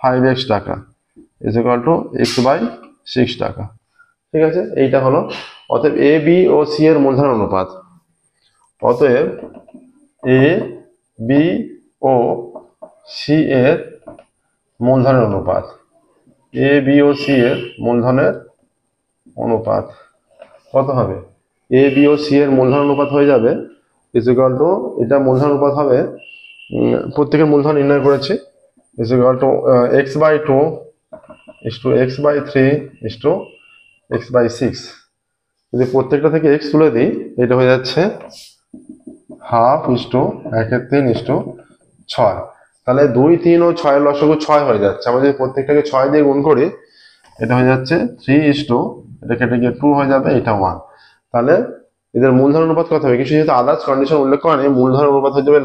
5x টাকা ইজ ইকুয়াল টু x/6 টাকা। ঠিক আছে, এইটা হলো। অতএব এ বি ও সি এর মূলধন অনুপাত, অতএব এ বি ও সি এর মূলধনের অনুপাত, এ বি ও সি এর মূলধনের অনুপাত কত হবে? এ বি ও সি এর মূলধন অনুপাত হয়ে যাবে ইজ ইকুয়াল টু, এটা মূলধন অনুপাত হবে, প্রত্যেকের মূলধন নির্ণয় করেছি, is equal to x/2 is to x/3 is to x/6। যদি প্রত্যেকটা থেকে x তুলে দিই, এটা হয়ে যাচ্ছে half is to 1/3 is to 6। তাহলে 2, 3 ও 6 এর লসাগু 6 হয়ে যাচ্ছে। আমরা যদি প্রত্যেকটাকে 6 দিয়ে গুণ করি, এটা হয়ে যাচ্ছে 3:2, এটা কেটে গিয়ে 2 হয়ে যাবে, এটা 1। তাহলে এদের মূলধন অনুপাত কত হবে? কিছু যেহেতু আদার্স কন্ডিশন উল্লেখ করা নেই, মূলধন অনুপাত হয়ে যাবে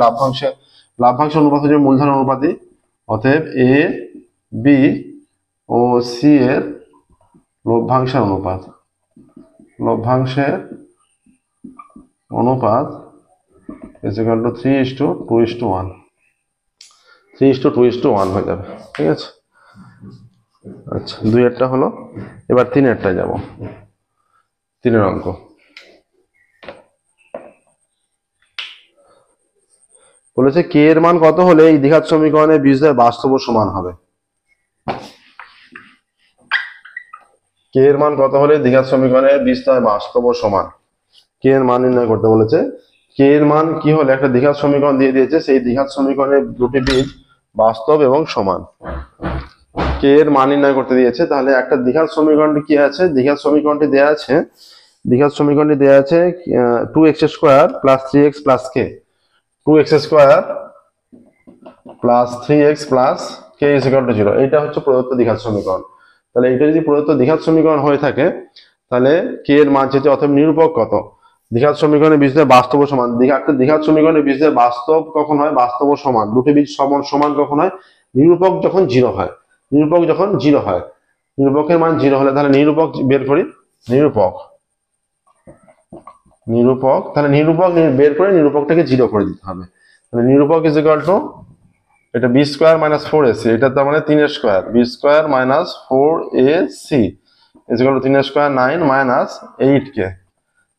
লাভ্যাংশ অনুপাত হয়ে যাবে মূলধন অনুপাতই। অতএব এ বি ও সি এর লভ্যাংশের অনুপাত ইজ ইকুয়াল টু 3:2:1, 3:2:1 হয়ে যাবে। ঠিক আছে, আচ্ছা, 2-এরটা হলো। এবার 3-এরটা যাব। 3-এর অঙ্ক বলেছে কে এর মান কত হলে এই দ্বিঘাত সমীকরণের বীজদ্বয় বাস্তব ও সমান হবে? কে এর মান কত হলে দ্বিঘাত সমীকরণের বীজদ্বয় বাস্তব ও সমান? কে এর মান নির্ণয় করতে বলেছে। কে এর মান কি হলে একটা দ্বিঘাত সমীকরণ দিয়ে দিয়েছে, সেই দ্বিঘাত সমীকরণের দুটি বীজ বাস্তব এবং সমান। কে এর মান নির্ণয় করতে দিয়েছে, তাহলে একটা দ্বিঘাত সমীকরণটি কি আছে, দ্বিঘাত সমীকরণটি দেওয়া আছে, দ্বিঘাত সমীকরণটি দেওয়া আছে 2x square plus 3x plus K, 2x square plus 3x plus K is equal to 0। এইটা হচ্ছে প্রদত্ত দ্বিঘাত সমীকরণ। তাহলে এটা যদি প্রদত্ত দ্বিঘাত সমীকরণ হয়ে থাকে তাহলে কে এর মান চেয়েছে, অথবা নিরূপক কত। দ্বিঘাত সমীকরণের বীজদ্বয় বাস্তব ও সমান, একটা দ্বিঘাত সমীকরণের বীজদ্বয় বাস্তব কখন হয়, বাস্তব ও সমান, দুটি বীজ সমান সমান কখন হয়, নিরূপক যখন 0 হয়, নিরূপক যখন 0 হয়, নিরূপকের মান 0 হলে তাহলে নিরূপক বের করি, নিরূপক নিরূপক তাহলে নিরূপক বের করে নিরূপকটাকে 0 করে দিতে হবে। তাহলে নিরূপক ইজ ইকুয়াল টু এটা বি স্কোয়ার মাইনাস 4ac, এটা তার মানে 3 square, B square minus 4ac is equal to 3 square 9 minus 8k।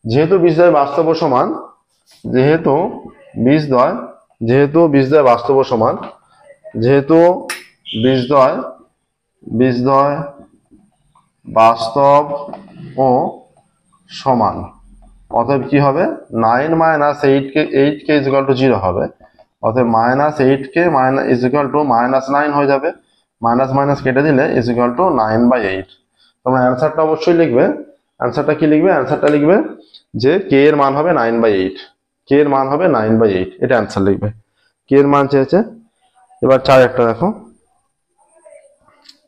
যেহেতু বীজদ্বয় বাস্তব ও সমান, যেহেতু বীজদ্বয় বাস্তব ও সমান, যেহেতু বীজদ্বয় বাস্তব ও সমান, অতএব কি হবে 9 minus 8k is equal to 0 হবে। অতএব minus 8k is equal two minus 9 হয়ে যাবে, মাইনাস মাইনাস কেটে দিলে ইজ ইকুয়াল টু 9/8। তোমরা অ্যান্সারটা অবশ্যই লিখবে। অ্যান্সারটা কি লিখবে, অ্যান্সারটা লিখবে যে কে এর মান হবে 9/8, কে এর মান হবে 9/8, এটা অ্যান্সার লিখবে। কে এর মান চেয়েছে। এবার 4 দেখো,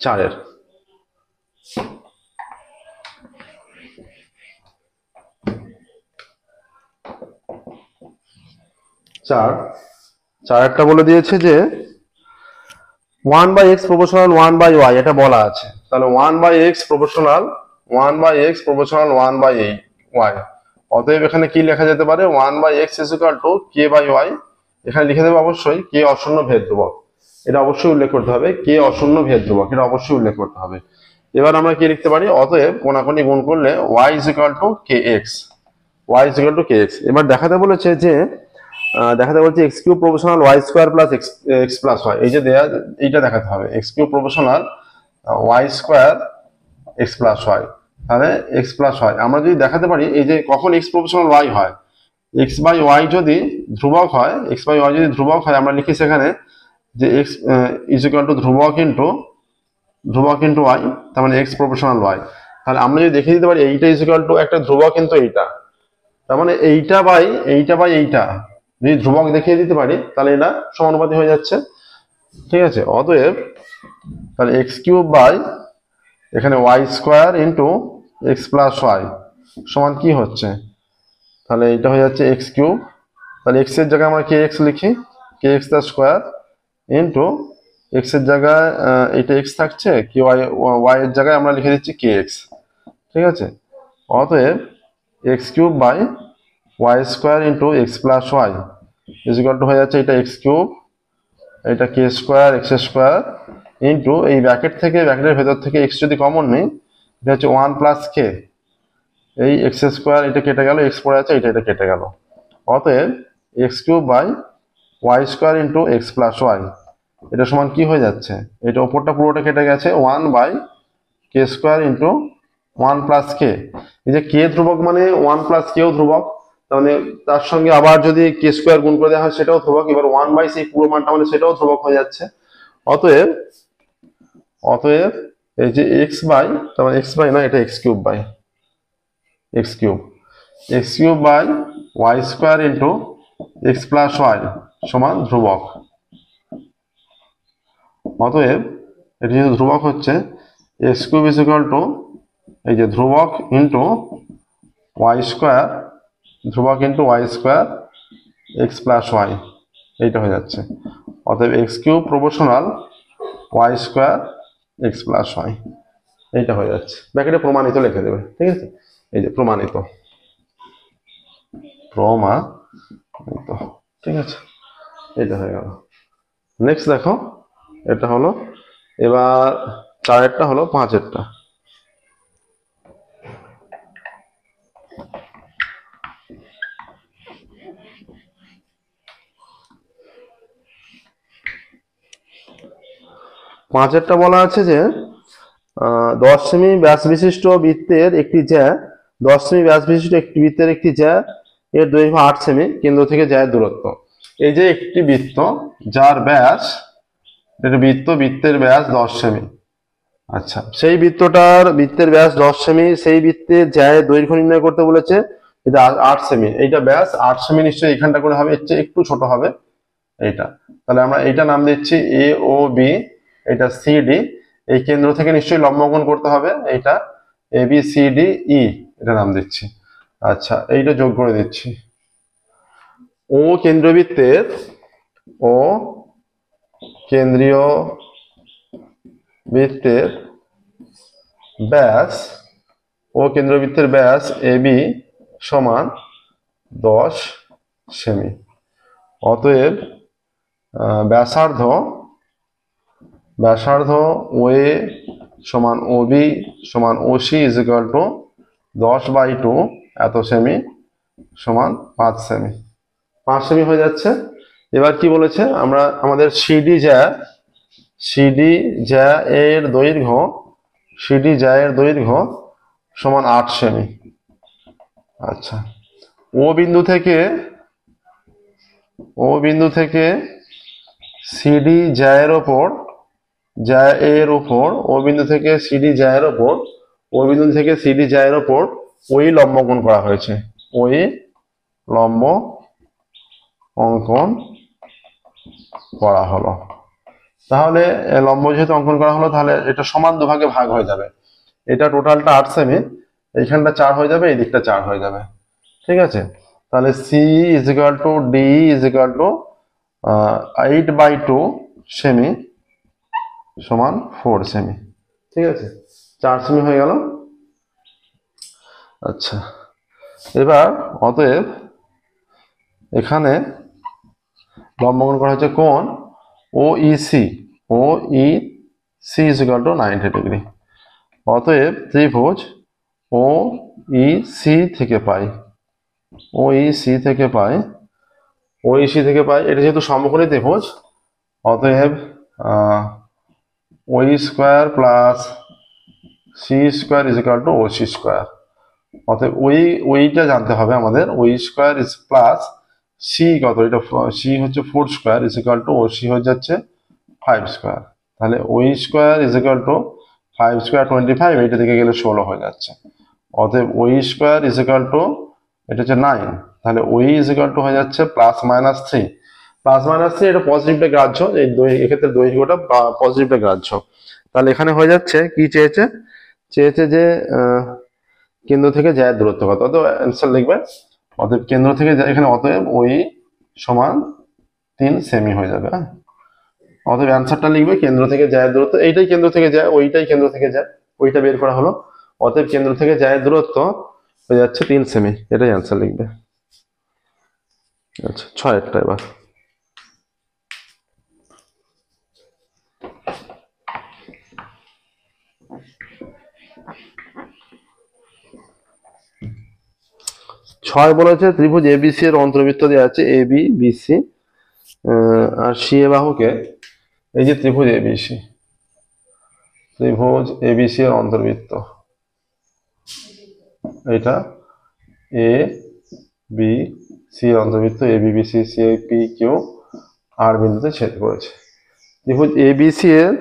4 বলে দিয়েছে যে 1/x প্রপোর্শনাল 1/y, এটা বলা আছে। তাহলে 1/x প্রপোর্শনাল 1/y। অতএব এখানে কি লেখা যেতে পারে, 1/x is equal two k/y। এখানে লিখে দেবো অবশ্যই কে অশূন্য ভেদ ধ্রুবক, এটা অবশ্যই উল্লেখ করতে হবে, কে অশূন্য ভেদ ধ্রুবক, এটা অবশ্যই উল্লেখ করতে হবে। এবার আমরা কি লিখতে পারি, অতএব কোনাকুনি গুণ করলে y is equal two kx, y is equal two kx। এবার দেখাতে বলেছে যে x cube proportional y square plus x plus y, এই যে দেয়া, এইটা দেখাতে হবে x cube proportional y square x plus y। তাহলে x প্লাস y আমরা যদি দেখাতে পারি, এই যে কখন x প্রপোর্শনাল y হয়, x/y যদি ধ্রুবক হয়, x/y যদি ধ্রুবক হয়, আমরা লিখি সেখানে যে x ইজ ইকুয়াল টু ধ্রুবক ইন্টু y, তার মানে x প্রপোর্শনাল y। তাহলে আমরা যদি দেখিয়ে দিতে পারি এইটা ইজ ইকুয়াল টু একটা ধ্রুবক কিন্তু এইটা, তার মানে এইটা বাই এইটা যদি ধ্রুবক দেখিয়ে দিতে পারি তাহলে এটা সমানুপাতিক হয়ে যাচ্ছে, ঠিক আছে। অতএব তাহলে এক্স কিউব বাই এখানে Y square into X plus Y সমান কি হচ্ছে, তাহলে এটা হয়ে যাচ্ছে এক্স কিউব, তাহলে এক্স এর জায়গায় আমরা কে এক্স লিখি, কে এক্স তার স্কোয়ার ইন্টু এক্স এর জায়গায় এটা এক্স থাকছে, কি ওয়াই এর জায়গায় আমরা লিখে দিচ্ছি কে এক্স, ঠিক আছে। অতএব X cube by Y square into X plus Y is equal to হয়ে যাচ্ছে এটা এক্স কিউব, এটা কে স্কোয়ার এক্স স্কোয়ার ইন্টু এই ব্র্যাকেট থেকে, ব্র্যাকেটের ভেতর থেকে এক্স যদি কমন নেই, এটা হচ্ছে 1 প্লাস কে, এই এক্স স্কোয়ার এটা কেটে গেল, এক্স পড়ে আছে, এটা কেটে গেল। অতএব X cube by Y square into X plus Y এটা সমান কি হয়ে যাচ্ছে, এটা ওপরটা পুরোটা কেটে গেছে 1 by K square into 1 plus K. এই যে কে ধ্রুবক মানে 1 প্লাস কেও ধ্রুবক, তাহলে তার সঙ্গে আবার যদি কে স্কোয়ার গুণ করে দেওয়া হয় সেটাও ধ্রুবক, এবার 1 বাই সেই পুরো মানটা মানে সেটাও ধ্রুবক হয়ে যাচ্ছে। অতএব এই যে এক্স বাই, তার মানে এক্স বাই না, এটা X cube by Y square into X plus Y সমান ধ্রুবক। অতএব এটি যেহেতু ধ্রুবক হচ্ছে, X cube is equal to এই যে ধ্রুবক ইন্টু ওয়াই স্কোয়ার, ধ্রুবক into Y square X plus Y, এইটা হয়ে যাচ্ছে। অতএব X cube proportional Y square X plus Y, এইটা হয়ে যাচ্ছে। ব্র্যাকেটে প্রমাণিত লিখে দেবে, ঠিক আছে। এই যে প্রমাণিত, ঠিক আছে, এটা হয়ে গেল। নেক্সট দেখো, এটা হলো এবার 4 হলো 5। 5 বলা আছে যে 10 সেমি ব্যাস বিশিষ্ট বৃত্তের একটি জ্যা, 10 সেমি ব্যাস বিশিষ্ট একটি বৃত্তের একটি জ্যা এর দৈর্ঘ্য 8 সেমি, কেন্দ্র থেকে জ্যায়ের দূরত্ব। এই যে একটি বৃত্ত যার ব্যাস, এটা বৃত্তের ব্যাস 10 সেমি, আচ্ছা, সেই বৃত্তের ব্যাস 10 সেমি, সেই বৃত্তের জ্যায়ের দৈর্ঘ্য নির্ণয় করতে বলেছে, এটা 8 সেমি, এইটা ব্যাস 8 সেমি, নিশ্চয়ই এখানটা করে হবে, এর চেয়ে একটু ছোট হবে এইটা। তাহলে আমরা এইটা নাম দিচ্ছি এ ও বি, এটা সি ডি, এই কেন্দ্র থেকে নিশ্চয়ই লম্ব অঙ্কন করতে হবে, এইটা এ বি সি ডি ই, এটা নাম দিচ্ছি। আচ্ছা, এইটা যোগ করে দিচ্ছি। ও কেন্দ্রবৃত্তের, ও কেন্দ্রীয় বৃত্তের ব্যাস, ও কেন্দ্রবৃত্তের ব্যাস এ বি সমান 10 সেমি। অতএব ব্যাসার্ধ ও এ সমান ও বি সমান ও সি ইজ ইকুয়াল টু 10/2 এত সেমি সমান 5 সেমি। 5 সেমি হয়ে যাচ্ছে। এবার কি বলেছে, আমরা আমাদের সিডি জ্যা এর দৈর্ঘ্য সমান 8 সেমি। আচ্ছা, ও বিন্দু থেকে সিডি জ্যা এর উপর ও বিন্দু থেকে সিডি জ্যা এর উপর ওই লম্ব অঙ্কন করা হয়েছে, ওই লম্ব অঙ্কন করা হলো। তাহলে লম্ব যেহেতু অঙ্কন করা হলো, তাহলে এটা সমান দুভাগে ভাগ হয়ে যাবে। এটা টোটালটা 8 সেমি, এইখানটা 4 হয়ে যাবে, এই দিকটা 4 হয়ে যাবে। ঠিক আছে, তাহলে C is equal to D is equal to 8/2 সেমি সমান 4 সেমি। ঠিক আছে, 4 সেমি হয়ে গেল। আচ্ছা, এবার অতএব এখানে লম্ব অঙ্কন করা হচ্ছে কোণ O E C is equal to 90 degree. অতএব ত্রিভুজ ও ই সি থেকে পাই, এটা যেহেতু সমকোণী ত্রিভুজ, অতএব O square plus C square is equal to O C square. অতএব ওইটা জানতে হবে আমাদের, O square is plus C কত, এটা সি হচ্ছে 4 square is equal to O C হয়ে যাচ্ছে 5 স্কোয়ার। তাহলে O square is equal to 5 square 25, এইটা দিকে গেলে 16 হয়ে যাচ্ছে। অতএব O square is equal to, এটা হচ্ছে 9, তাহলে ও ইজ ইকুয়াল টু হয়ে যাচ্ছে +-3। +-3 এটা পজিটিভটা গ্রাহ্য, এক্ষেত্রে দৈর্ঘ্যটা পজিটিভটা গ্রাহ্য। তাহলে এখানে হয়ে যাচ্ছে কি চেয়েছে যে কেন্দ্র থেকে জ্যায়ের দূরত্ব কত, অত অ্যান্সার লিখবে। অতএব কেন্দ্র থেকে এখানে অতএব ওই সমান 3 সেমি হয়ে যাবে। হ্যাঁ, অতএব অ্যান্সারটা লিখবে কেন্দ্র থেকে জ্যায়ের দূরত্ব, এইটাই কেন্দ্র থেকে যায়, ওইটাই কেন্দ্র থেকে যায়, ওইটা বের করা হলো। অতএব কেন্দ্র থেকে জ্যায়ের দূরত্ব হয়ে যাচ্ছে 3 সেমি, এটাই অ্যান্সার লিখবে। আচ্ছা, 6 এবার 6 বলেছে ত্রিভুজ এবিসি এর অন্তর্বৃত্ত দেওয়া আছে AB BC, R C A বাহুকে, এই যে ত্রিভুজ এবিসি এর অন্তর্বৃত্ত, এটা এ বি সি এর অন্তর্বৃত্ত, A B B C C P Q R বিন্দুতে ছেদ করেছে। ত্রিভুজ এবিসি এর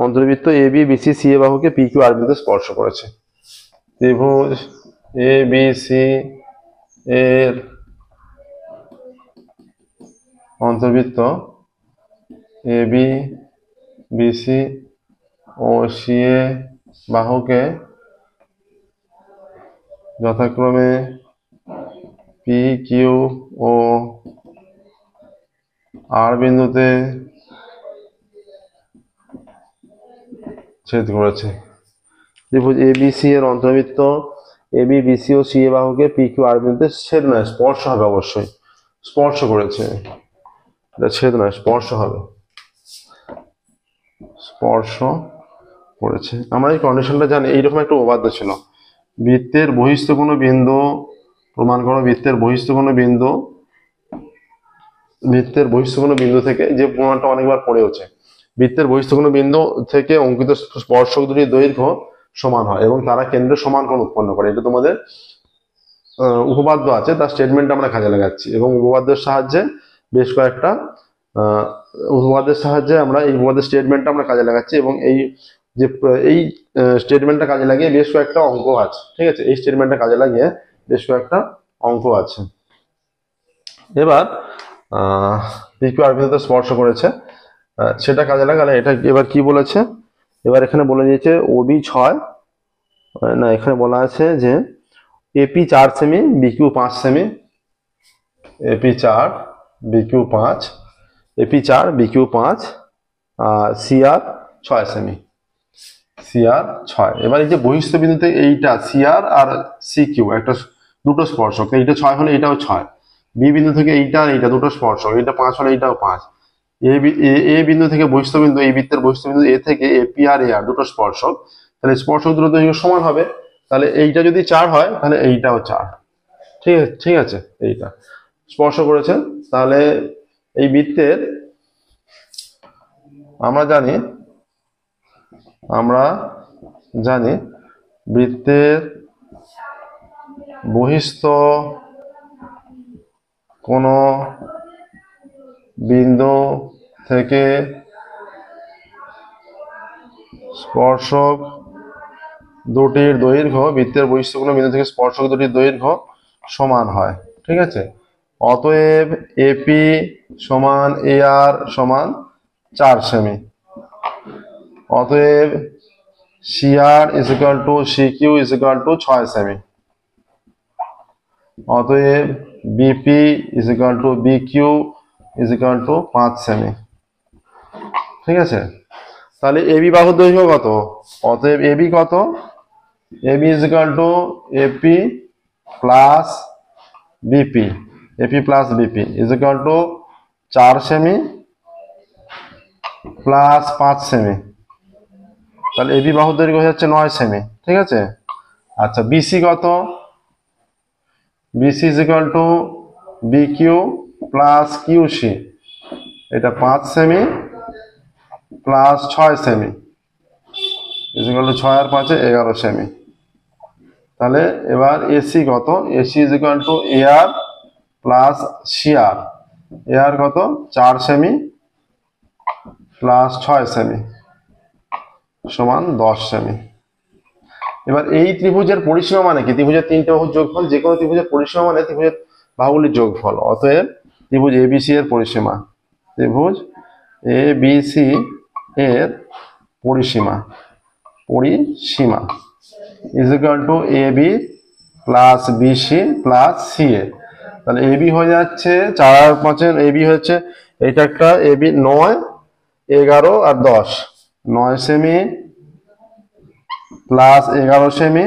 অন্তর্বৃত্ত A B B C C A বাহুকে পি কিউ আর বিন্দুতে স্পর্শ করেছে। ত্রিভুজ এ বি সি এর অন্তর্বৃত্ত এ বি বি সি ও সি এ বাহুকে যথাক্রমে পি কিউ ও আর বিন্দুতে ছেদ করেছে। ত্রিভুজ এবিসি এর অন্তর্বৃত্ত এ বি বি সি ও সি এ বাহুকে পি কিউ আর বিন্দুতে ছেদ নয়, স্পর্শ হবে, অবশ্যই স্পর্শ করেছে, এটা ছেদ নয়, স্পর্শ হবে, স্পর্শ করেছে। আমরা এই কন্ডিশনটা জানি। এইরকম একটা উপপাদ্য ছিল, বৃত্তের বহিস্থ কোনো বিন্দু প্রমাণ করো, বৃত্তের বহিস্থ কোনো বিন্দু থেকে, যে প্রমাণটা অনেকবার পড়েওছে, বৃত্তের বহিস্থ কোনো বিন্দু থেকে অঙ্কিত স্পর্শক দুটির দৈর্ঘ্য সমান হয় এবং তারা কেন্দ্রে সমান কোণ উৎপন্ন করে। এটা তোমাদের উপপাদ্য আছে, তার স্টেটমেন্ট আমরা কাজে লাগাচ্ছি এবং উপপাদ্যের সাহায্যে বেশ কয়েকটা উপপাদ্যের সাহায্যে আমরা এই উপপাদ্যের স্টেটমেন্টটা আমরা কাজে লাগাচ্ছি, এবং এই স্টেটমেন্টটা কাজে লাগিয়ে বেশ কয়েকটা অঙ্ক আছে। ঠিক আছে, এই স্টেটমেন্টটা কাজে লাগিয়ে বেশ কয়েকটা অঙ্ক আছে। এবার পিকিউ আর ভিত্তিতে স্পর্শ করেছে, সেটা কাজে লাগালে এটা এবার কি বলেছে, এবার এখানে বলে দিয়েছে ওবি 6, না এখানে বলা আছে যে এপি 4 সেমি, বিকিউ 5 সেমি, AP 4 BQ 5, AP 4 BQ 5, CR 6 সেমি, সিআর 6। এবার এই যে বহিস্থ বিন্দুতে এইটা সিআর আর সিকিউ একটা দুটো স্পর্শক, এইটা 6 হলে এটাও 6, বি বিন্দু থেকে এইটা এইটা দুটো স্পর্শক, এইটা 5 হলে এইটাও 5, এ বিন্দু থেকে বহিস্থ বিন্দু, এই বৃত্তের বহিস্থ বিন্দু এ থেকে এপি আর এ আর দুটো স্পর্শক, তাহলে স্পর্শক দুটো দৈর্ঘ্য সমান হবে। তাহলে এইটা যদি 4 হয় তাহলে এইটাও 4। ঠিক আছে, এইটা স্পর্শ করেছে। তাহলে এই বৃত্তের আমরা জানি বৃত্তের বহিস্থ কোন বিন্দু থেকে স্পর্শক দুটির দৈর্ঘ্য, বৃত্তের বহিস্থ কোন বিন্দু থেকে স্পর্শক দুটির দৈর্ঘ্য সমান হয়। ঠিক আছে, অতএব এপি সমান এ আর সমান 4 সেমি, অতএব CR is equal to CQ is equal to 6 সেমি, অতএব BP is equal to BQ is equal to 5 সেমি। ঠিক আছে, তাহলে এবি বাহুর দৈর্ঘ্য কত, অতএব এবি কত, AB is equal to AP plus BP, AP plus BP is equal to 4 সেমি প্লাস 5 সেমি, তাহলে এবি বাহুর দৈর্ঘ্য হয়ে যাচ্ছে 9 সেমি। ঠিক আছে, আচ্ছা বিসি কত, BC is equal to BQ plus QC, এটা 5 সেমি প্লাস 6 সেমি ইজ ইকুয়াল টু 6 আর 5 11 সেমি। তাহলে এবার এসি কত, AC is equal to A R plus CR, A R কত 4 সেমি প্লাস 6 সেমি সমান 10 সেমি। এবার এই ত্রিভুজের পরিসীমা মানে কি, ত্রিভুজের 3টে বাহুর যোগফল, যে কোনো ত্রিভুজের পরিসীমা মানে ত্রিভুজের বাহুগুলির যোগফল। অতএব ত্রিভুজ এবিসি এর পরিসীমা, ত্রিভুজ এবিসি এর পরিসীমা is equal to AB plus BC plus CA. তাহলে এবি হয়ে যাচ্ছে 4 আর 5, এবি হচ্ছে এটা একটা এবি 9, 11 আর 10, 9 সেমি প্লাস 11 সেমি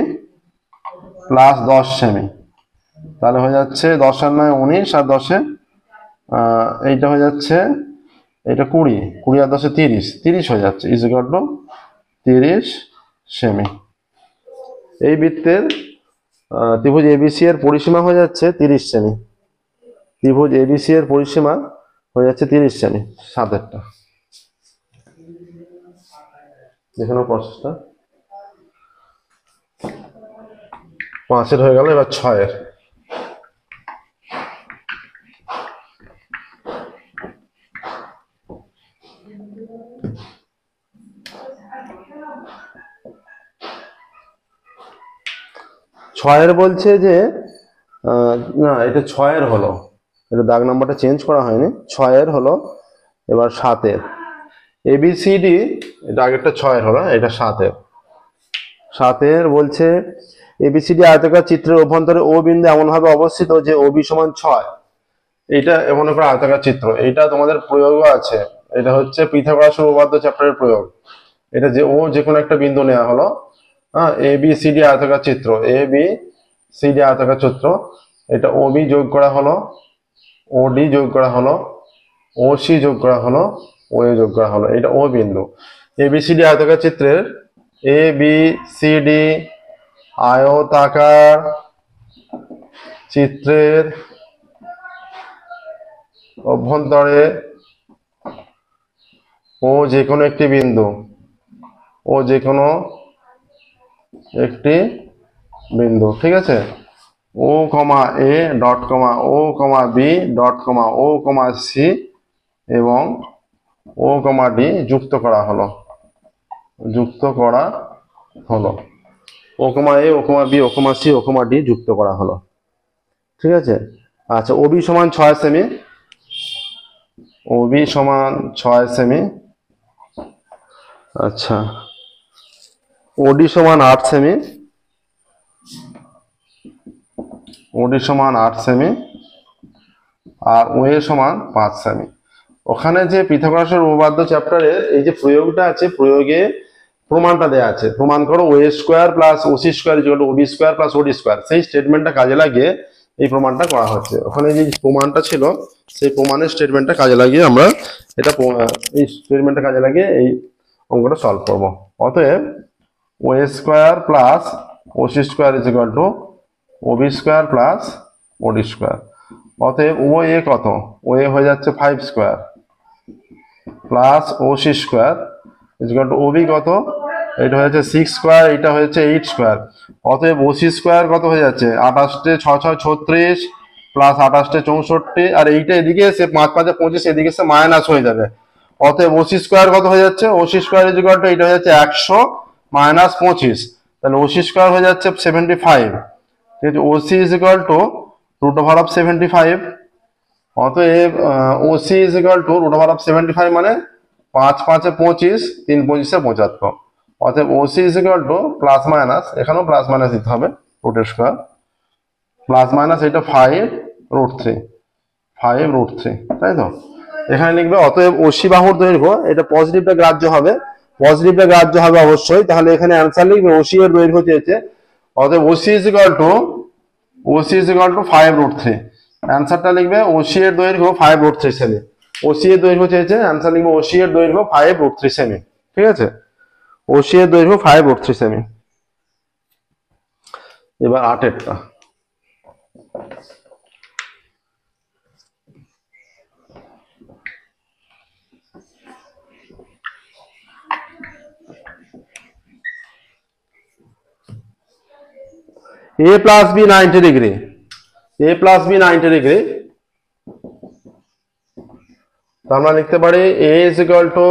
প্লাস 10 সেমি, তাহলে হয়ে যাচ্ছে 10 আর 9 19 আর 10-এ এইটা হয়ে যাচ্ছে, এটা 20, 20 আর 10-এ 30 হয়ে যাচ্ছে, ইজ ইকুয়াল টু 30 সেমি। এই বৃত্তের ত্রিভুজ এবিসি এর পরিসীমা হয়ে যাচ্ছে 30 সেমি, ত্রিভুজ এবিসি এর পরিসীমা হয়ে যাচ্ছে 30 সেমি। 7-এরটা দেখে নাও প্রসেসটা, 5-এর হয়ে গেল, এবার 6-এর। ছয়ের বলছে যে না এটা 6-এর হলো, এটা দাগ নাম্বারটা চেঞ্জ করা হয়নি, 6-এর হলো। এবার 7-এর এবিসিডি, এটা আগেরটা 6-এর হলো, এটা 7-এর। 7-এর বলছে এবিসিডি আয়তাকার চিত্রের অভ্যন্তরে ও বিন্দু এমন ভাবে অবস্থিত যে ওবি সমান 6। এইটা এমন একটা আয়তাকার চিত্র, এইটা তোমাদের প্রয়োগও আছে, এটা হচ্ছে পিথাগোরাসের উপপাদ্য চ্যাপ্টারের প্রয়োগ। এটা যে ও যে কোনো একটা বিন্দু নেওয়া হলো, হ্যাঁ, এ বি সি ডি আয়তাকার চিত্র, এ বি সি ডি আয়তাকার চিত্র, এটা ও বি যোগ করা হলো, ও ডি যোগ করা হলো, ও সি যোগ করা হলো, ও এ যোগ করা হলো, এটা ও বিন্দু। এ বি সি ডি আয়তাকার চিত্রের এ বি সি ডি আয়তাকার চিত্রের অভ্যন্তরে ও যে কোনো একটি বিন্দু, ও যে কোনো একটি বিন্দু, ঠিক আছে, O comma A dot comma O comma B dot comma O comma C এবং ও কমা ডি যুক্ত করা হলো, O comma A, O comma B, O comma C, O comma D যুক্ত করা হলো। ঠিক আছে। আচ্ছা, ওবি সমান 6 সেমি, ওবি সমান 6 সেমি। আচ্ছা, ওডি সমান 8 সেমি, ওডি সমান 8 সেমি, আর ওএ সমান 5 সেমি। ওখানে যে পিথাগোরাসের উপপাদ্য চ্যাপ্টারে এই যে প্রয়োগটা আছে, প্রয়োগে প্রমাণটা দেয়া আছে, প্রমাণ করো OA square plus OC square equal to OB square plus OD square, সেই স্টেটমেন্টটা কাজে লাগিয়ে এই প্রমাণটা করা হচ্ছে। ওখানে যে প্রমাণটা ছিল সেই প্রমাণের স্টেটমেন্টটা কাজে লাগিয়ে আমরা এটা এই স্টেটমেন্টটা কাজে লাগিয়ে এই অঙ্কটা সলভ করব। অতএব OA square plus OC square is equal to OB square plus OD square. অতএব ও এ কত, ও এ হয়ে যাচ্ছে 5 square plus OC square is equal to OB কত, এটা হয়ে যাচ্ছে 6 স্কোয়ার, এটা হয়েছে 8 স্কোয়ার। অতএব ওসি স্কোয়ার কত হয়ে যাচ্ছে 28 6 6 36 প্লাস 28 64, আর এইটা এদিকে এসে 5 5 25 এদিকে এসে মাইনাস হয়ে যাবে। অতএব ওসি স্কোয়ার কত হয়ে যাচ্ছে, OC square is equal to এটা হয়ে যাচ্ছে 100 মাইনাস 25, তাহলে ওসি স্কোয়ার হয়ে যাচ্ছে 75। ঠিক আছে, OC is equal to root over of 75। অতএব OC is equal to root over of 75 মানে 5 5 25, 3 25 75। অতএব OC is equal to plus minus, এখানেও প্লাস মাইনাস দিতে হবে, রুটের স্কোয়ার প্লাস মাইনাস এটা 5 রুট 3, 5 রুট 3, তাই তো। এখানে লিখবে অতএব ওসি বাহুর দৈর্ঘ্য, এটা পজিটিভটা গ্রাহ্য হবে, পজিটিভটা গ্রাহ্য হবে অবশ্যই, তাহলে এখানে অ্যান্সার লিখবে ওসি এর দৈর্ঘ্য চেয়েছে, অতএব OC is equal to 5 root 3। অ্যান্সারটা লিখবে ওসি এর দৈর্ঘ্য 5 রুট 3 সেমি, ওসি এর দৈর্ঘ্য চেয়েছে, অ্যান্সার লিখবে ওসি এর দৈর্ঘ্য 5 রুট 3 সেমি। ঠিক আছে, ওসি এর দৈর্ঘ্য 5 রুট 3 সেমি। এবার 8এরটা, a plus B 90 degree, a plus B 90 degree, তো আমরা লিখতে পারি a is equal to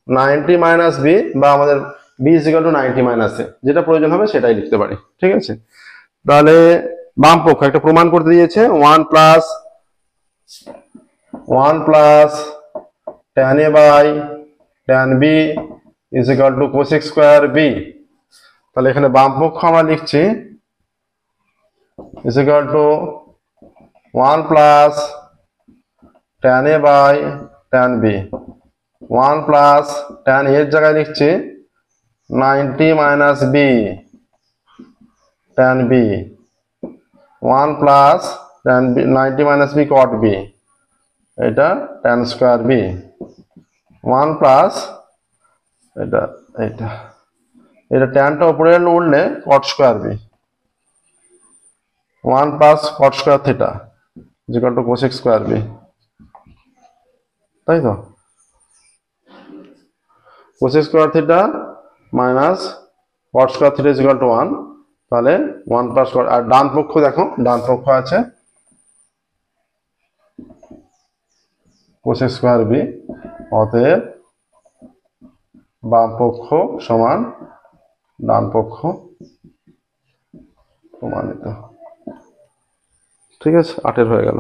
90 minus B, বা আমাদের b is equal to 90 minus A, যেটা প্রয়োজন হবে সেটাই লিখতে পারি। ঠিক আছে, তাহলে বাম পক্ষ একটা প্রমাণ করতে দিয়েছে 1 plus tan a by tan b is equal to cosec square b। তাহলে এখানে বাম পক্ষ আমরা লিখছি is equal to 1 plus tan a by tan b, 1 plus tan a এর জায়গায় লিখছি 90 minus b tan b, 1 plus tan b 90 minus b cot b, এটা tan স্কয়ার b, 1 প্লাস এটা এটা এটা ট্যানটা উপরে উঠলে cot square b, 1 plus cot square theta is equal to cosec square b, তাই তো। cosec square theta minus cot square theta is equal to 1, তাহলে 1 প্লাস, আর ডান পক্ষ দেখো, ডান পক্ষ আছে cosec স্কয়ার b, অতএব বাম পক্ষ সমান ডান পক্ষ প্রমাণিত। ঠিক আছে, 8 হয়ে গেল।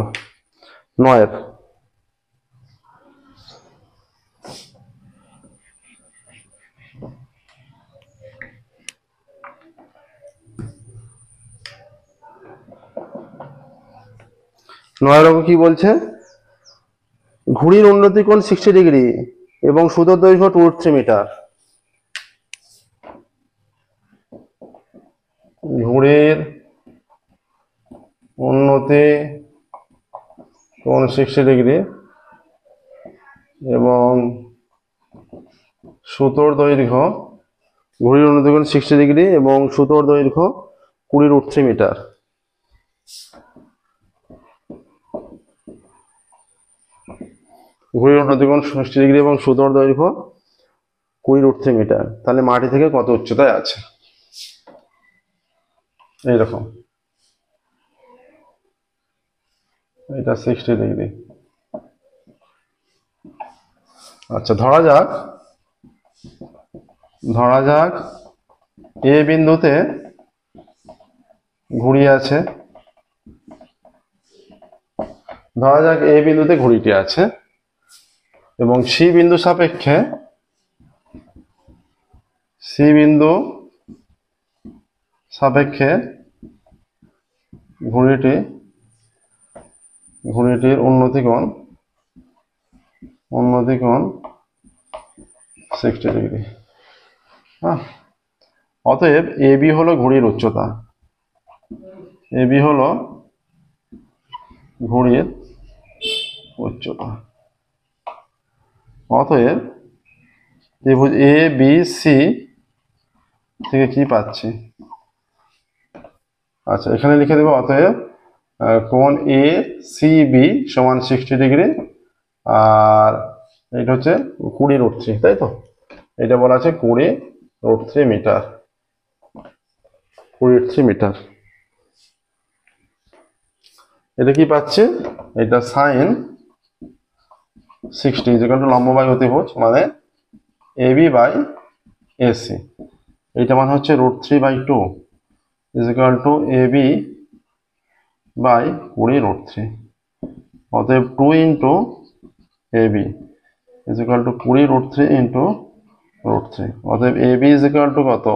9 অঙ্ক কি বলছে, ঘুড়ির উন্নতি কোণ 60 ডিগ্রি এবং সুতোর দৈর্ঘ্য 2√3 মিটার। ঘুড়ির উন্নতি কোণ 60 ডিগ্রি এবং সুতোর দৈর্ঘ্য, ঘুড়ির উন্নতি কোণ 60 ডিগ্রি এবং সুতোর দৈর্ঘ্য 20√3 মিটার। ঘুড়ির উন্নতি কোণ 60 ডিগ্রি এবং সুতোর দৈর্ঘ্য 20√3 মিটার, তাহলে মাটি থেকে কত উচ্চতায় আছে, এইরকম, এটা 60 ডিগ্রি, আচ্ছা, ধরা যাক এ বিন্দুতে ঘুড়ি আছে, ধরা যাক এ বিন্দুতে ঘুড়িটি আছে এবং সি বিন্দু সাপেক্ষে ঘুড়িটির উন্নতি কোণ 60 ডিগ্রি। হ্যাঁ, অতএব এবি হলো ঘুড়ির উচ্চতা, অতএব ত্রিভুজ এ বি সি থেকে কি পাচ্ছি? আচ্ছা, এখানে লিখে দেবো অতএব কোণ এ সি বি সমান 60 ডিগ্রি, আর এটা হচ্ছে 20√3, তাই তো? এটা বলা আছে 20√3 মিটার, 20√3 মিটার। এটা কি পাচ্ছে? এটা সাইন 60 ইকুয়াল টু লম্ব বাই অতিভুজ মানে এবি বাই এসি, এইটা মানে হচ্ছে √3/2 ইকুয়াল টু এবি বাই 20√3। অতএব 2 into AB equal to 20√3 into √3। অতএব এবি ইকুয়াল টু কত?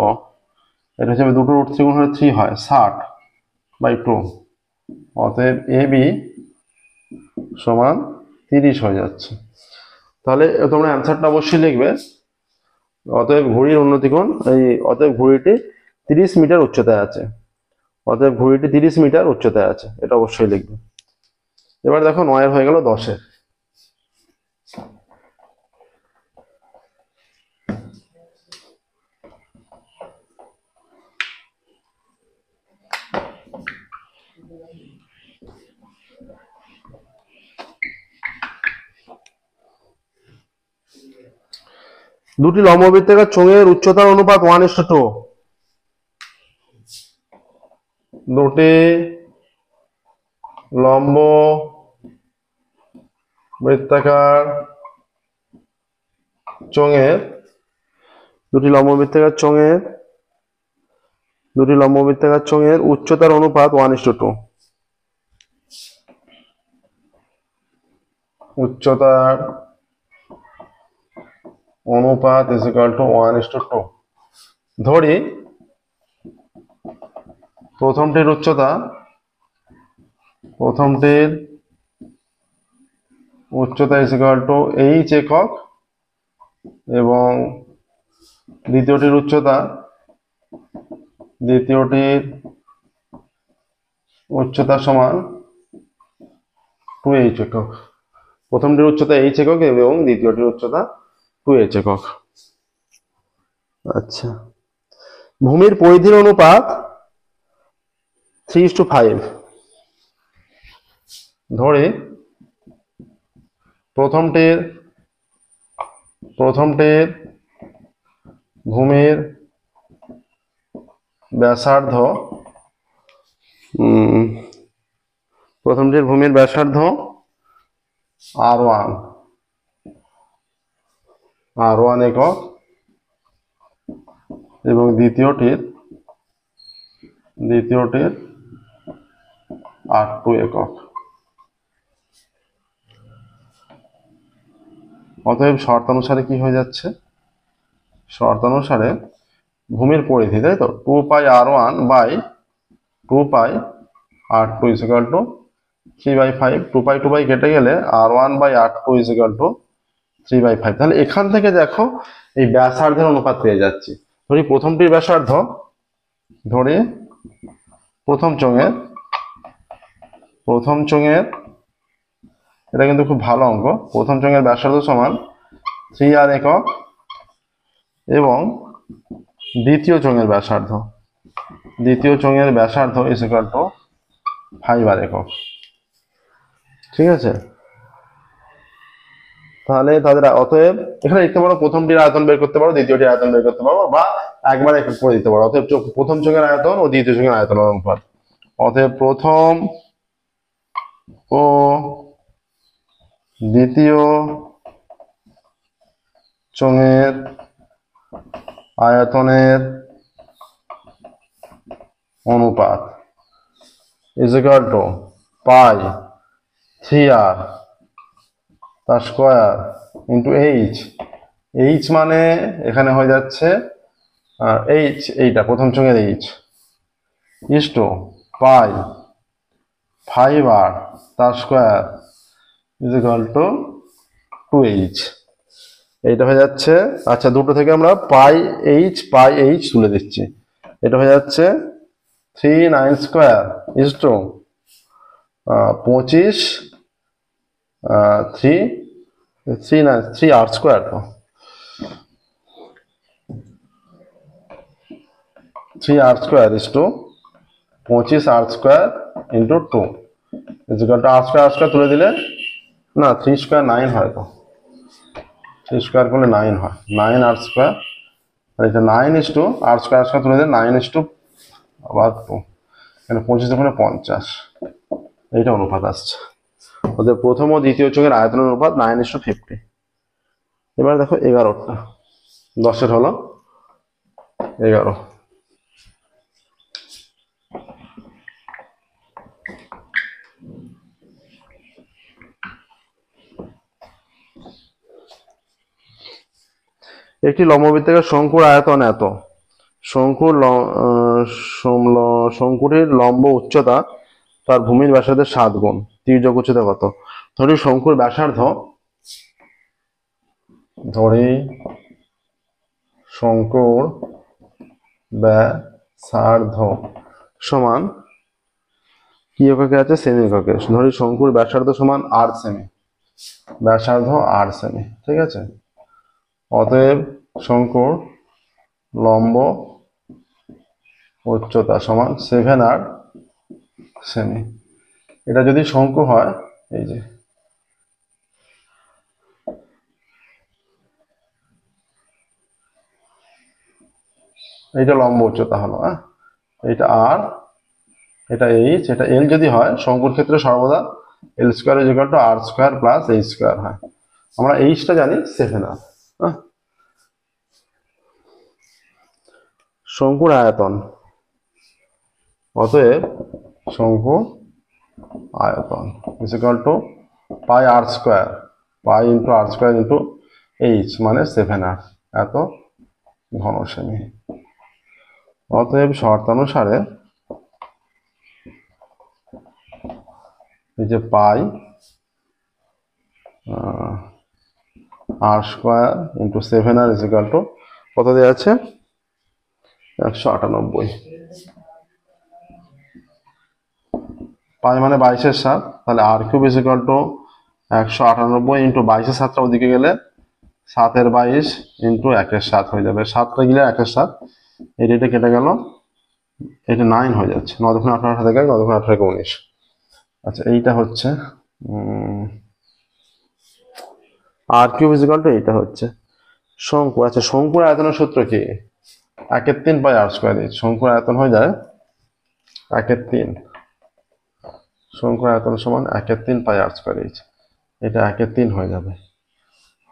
এটা হচ্ছে দুটো √3 গুণ হলে 3 হয়, 60/2। অতএব এবি সমান 30 হয়ে যাচ্ছে। তাহলে তোমরা অ্যান্সারটা অবশ্যই লিখবে। অতএব ঘুড়ির উন্নতি কোণ, অতএব ঘুড়িটি 30 মিটার উচ্চতায় আছে, অতএব ঘুড়িটি 30 মিটার উচ্চতায় আছে, এটা অবশ্যই লিখবে। এবার দেখো 9 হয়ে গেল 10-এ। দুটি লম্ববৃত্তাকার চোঙের উচ্চতার অনুপাত 1:2। দুটি লম্ব বৃত্তাকার চোঙের উচ্চতার অনুপাত 1:2। উচ্চতার অনুপাত ইকুয়াল টু 1:2। ধরি প্রথমটির উচ্চতা ইকুয়াল টু h একক এবং দ্বিতীয়টির উচ্চতা সমান 2h একক। প্রথমটির উচ্চতা h একক এবং দ্বিতীয়টির উচ্চতা 2h একক। আচ্ছা, ভূমির পরিধির অনুপাত 3:5। ধরে প্রথমটির ভূমির ব্যাসার্ধ R1 একক এবং দ্বিতীয়টির R2 একক। অতএব শর্তানুসারে কি হয়ে যাচ্ছে? শর্তানুসারে ভূমির পরিধি, তাই তো, 2πr1 by 2πr2 equal to 3/5। 2π কেটে গেলে r1 by r2 equal to 3/5। তাহলে এখান থেকে দেখো এই ব্যাসার্ধের অনুপাত পেয়ে যাচ্ছি। ধরি প্রথমটির ব্যাসার্ধ, প্রথম চোঙের এটা কিন্তু খুব ভালো অঙ্ক। প্রথম চোঙের ব্যাসার্ধ সমান 3r একক এবং দ্বিতীয় চোঙের ব্যাসার্ধ ইজ ইকুয়াল টু 5r একক। ঠিক আছে, তাহলে তাদের অতএব এখানে লিখতে পারো প্রথমটির আয়তন বের করতে পারো, দ্বিতীয়টির আয়তন বের করতে পারো, বা একবার এক করে দিতে পারো। অতএব প্রথম চোঙের আয়তন ও দ্বিতীয় চোঙের আয়তনের অনুপাত। অতএব প্রথম ও দ্বিতীয় চোঙের আয়তনের অনুপাত is equal to pi 3r তার স্কোয়ার ইন্টু এইচ। এইচ মানে এখানে হয়ে যাচ্ছে এইচ, এইটা প্রথম চোঙের H is two pi 5r তার square is equal two 2h। এইটা হয়ে যাচ্ছে, আচ্ছা দুটো থেকে আমরা পাই এইচ তুলে দিচ্ছি। এটা হয়ে যাচ্ছে 3/9 square is to 25 3r square, 3r square is to 25r square into 2 is equal to r square তুলে দিলে না 3 স্কোয়ার 9 হয়, তো 3 স্কোয়ার করলে 9 হয়, 9r স্কোয়ার। আর এটা 9 ইজ টু r স্কোয়ার তুলে দিলে 9 ইজ টু আবার 2, এখানে 25 ওখানে 50, এইটা অনুপাত আসছে। ওদের প্রথম ও দ্বিতীয় চোঙের আয়তনের অনুপাত 9:50। এবার দেখো 11টা, 10-এর হলো 11। একটি লম্ববৃত্তাকার শঙ্কুর আয়তন এত, শঙ্কুটির লম্ব উচ্চতা তার ভূমির ব্যাসার্ধের 7 গুণ, তির্যক উচ্চতা কত? ধরি শঙ্কুর ব্যাসার্ধ, শঙ্কুর ব্যাসার্ধ সমান কি এককে আছে? সেমি এককে। ধরি শঙ্কুর ব্যাসার্ধ সমান 8 সেমি, ব্যাসার্ধ 8 সেমি, ঠিক আছে। অতএব শঙ্কুর লম্ব উচ্চতা সমান 7r সেমি। এটা যদি শঙ্কু হয়, এই যে এইটা লম্ব উচ্চতা হলো, এটা r, এটা h, এটা l যদি হয়, শঙ্কুর ক্ষেত্রে সর্বদা l square is equal to r square plus h square হয়। আমরা এইচটা জানি 7r। শঙ্কুর আয়তন, অতএব শঙ্কুর আয়তন is equal to pi r square, pi into r square into h মানে 7r, এত ঘন সেমি। অতএব শর্তানুসারে এই যে pi r square into 7r is equal to কত দেওয়া আছে? 198। পাই মানে 22/7, তাহলে r cube is equal to 198 into 22/7টা ওদিকে গেলে 7/22 ইন্টু 1/7 হয়ে যাবে, 7টা গেলে 1/7, এটা কেটে গেল, এটা 9 হয়ে যাচ্ছে, 9 দুগুণে 18 থেকে 9 দুগুণে 18 19। আচ্ছা এইটা হচ্ছে r cube is equal two, এইটা হচ্ছে শঙ্কু। আচ্ছা শঙ্কুর আয়তনের সূত্র কি? 1/3 পাই r স্কোয়ার। শঙ্কুর আয়তন হয়ে যায় 1/3, শঙ্কুর আয়তন সমান 1/3 পাই r স্কোয়ার। এটা 1/3 হয়ে যাবে,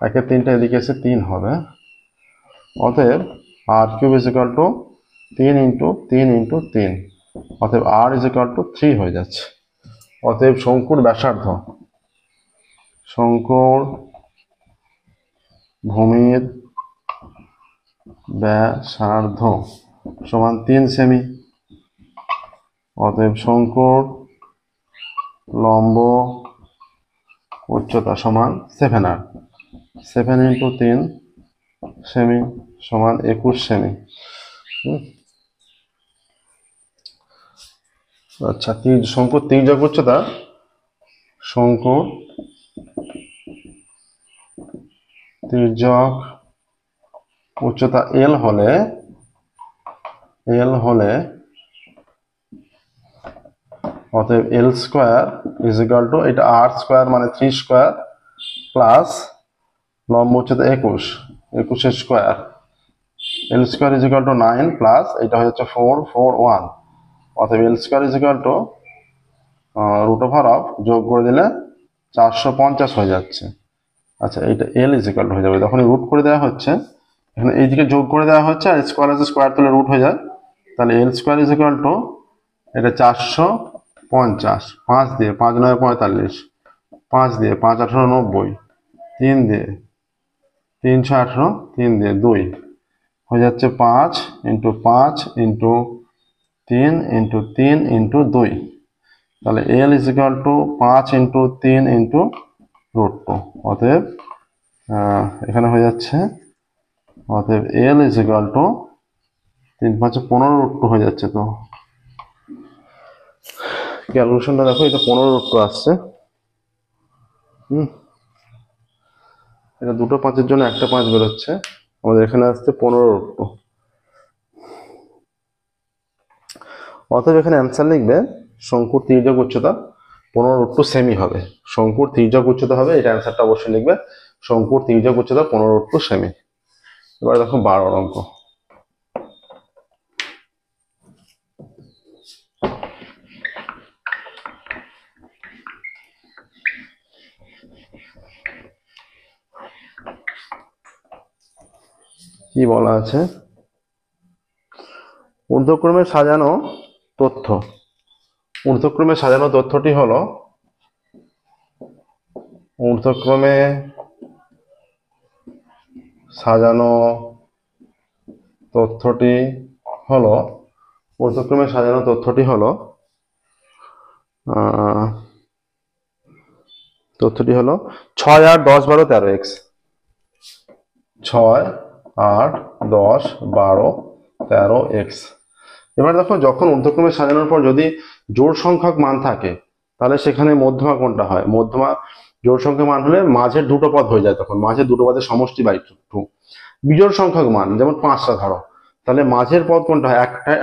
1/3টা এদিকে এসে 3 হবে। অতএব r cube is equal to 3 into 3 into 3, অতএব r ইজ ইকুয়াল টু 3 হয়ে যাচ্ছে। অতএব শঙ্কুর ব্যাসার্ধ, শঙ্কুর ভূমির ব্যাসার্ধ সমান 3 সেমি। অতএব শঙ্কুর লম্ব উচ্চতা সমান 7r, 7 ইন্টু 3 সেমি সমান 21 সেমি। আচ্ছা শঙ্কুর তির্যক উচ্চতা, শঙ্কুর তির্যক উচ্চতা l হলে অতএব l square is equal to, এটা r স্কোয়ার মানে 3 স্কোয়ার প্লাস লম্ব উচ্চতা 21 square, l square is equal to 9 plus এটা হয়ে যাচ্ছে 441। অতএব l square is equal to root over of, যোগ করে দিলে 450 হয়ে যাচ্ছে, আচ্ছা এটা এল ইজ ইকুয়াল টু হয়ে যাবে, তখন রুট করে দেওয়া হচ্ছে, এখানে এইদিকে যোগ করে দেওয়া হচ্ছে, আর স্কোয়ার আছে, স্কোয়ার তুলে রুট হয়ে যায়, তাহলে এল স্কোয়ার ইজ ইকুয়াল টু এটা 450, 5 দিয়ে 5 9 45, 5 দিয়ে 5 18 90, 3 দিয়ে 3 6 18, 3 দিয়ে 2 হয়ে যাচ্ছে 5 ইন্টু 5 ইন্টু 3 ইন্টু 3 ইন্টু 2, তাহলে এল is equal to 5 into 3 into √2। অতএব এখানে হয়ে যাচ্ছে, অতএব এল ইজ ইকুয়াল টু 3 5 15 √2 হয়ে যাচ্ছে। তো ক্যালকুলেশনটা দেখো, এটা 15 √2 আসছে। এটা দুটো 5-এর জন্য একটা 5 বেরোচ্ছে, আমাদের এখানে আসছে 15 √2। অতএব এখানে অ্যান্সার লিখবে শঙ্কুর তির্যক উচ্চতা 15 √2 সেমি হবে, শঙ্কুর তির্যক উচ্চতা হবে, এটা অ্যান্সারটা অবশ্যই লিখবে, শঙ্কুর তির্যক উচ্চতা 15 √2 সেমি। এবার দেখো 12 অঙ্ক। কি বলা আছে, ঊর্ধ্বক্রমে সাজানো তথ্য, ঊর্ধ্বক্রমে সাজানো তথ্যটি হলো, ঊর্ধ্বক্রমে সাজানো তথ্যটি হলো, ঊর্ধ্বক্রমে সাজানো তথ্যটি হলো তথ্যটি হলো 6 8 10 12 13x, 6 8 10 12 13x। এবার দেখো, যখন ঊর্ধ্বক্রমে সাজানোর পর যদি জোড় সংখ্যক মান থাকে, তাহলে সেখানে মধ্যমা কোনটা হয়, মধ্যমা জোড় সংখ্যক মান হলে মাঝের দুটো পদ হয়ে যায়, তখন মাঝের দুটো পদের সমষ্টি বাই 2। বিজোড় সংখ্যক মান যেমন 5টা ধরো, তাহলে মাঝের পদ কোনটা হয়,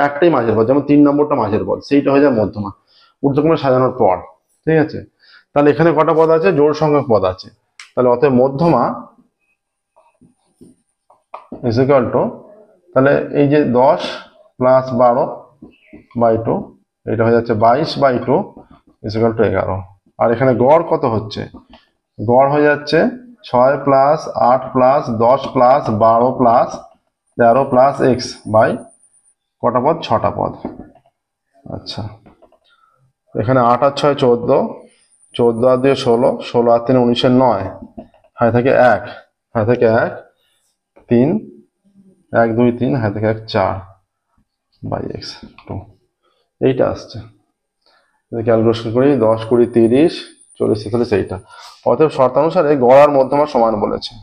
একটাই মাঝের পদ, যেমন 3 নম্বরটা মাঝের পদ, সেইটা হয়ে যায় মধ্যমা ঊর্ধ্বক্রমে সাজানোর পর। ঠিক আছে, তাহলে এখানে কটা পদ আছে, জোড় সংখ্যক পদ আছে, তাহলে অতএব মধ্যমা ইজ ইকুয়াল টু, তাহলে এই যে 10 প্লাস 12/2, এটা হয়ে যাচ্ছে 22/2 ইজ ইকুয়াল টু 11। আর এখানে গড় কত হচ্ছে, গড় হয়ে যাচ্ছে 6 plus 8 plus 10 plus 12 plus 13 plus X by কটা পদ, 6টা পদ। আচ্ছা, এখানে 8 আর 6 14, 14 আর 2 16, 16 আর 3 19 9, হাই থেকে 1, হাই থেকে 1 3, 1 2 3, হাই থেকে 1 4 বাই এক্স 2, এইটা আসছে। ক্যালকুলেশন করি, 10 20 30 40 46 এইটা। অতএব শর্তানুসারে গড় আর মধ্যমা সমান বলেছে,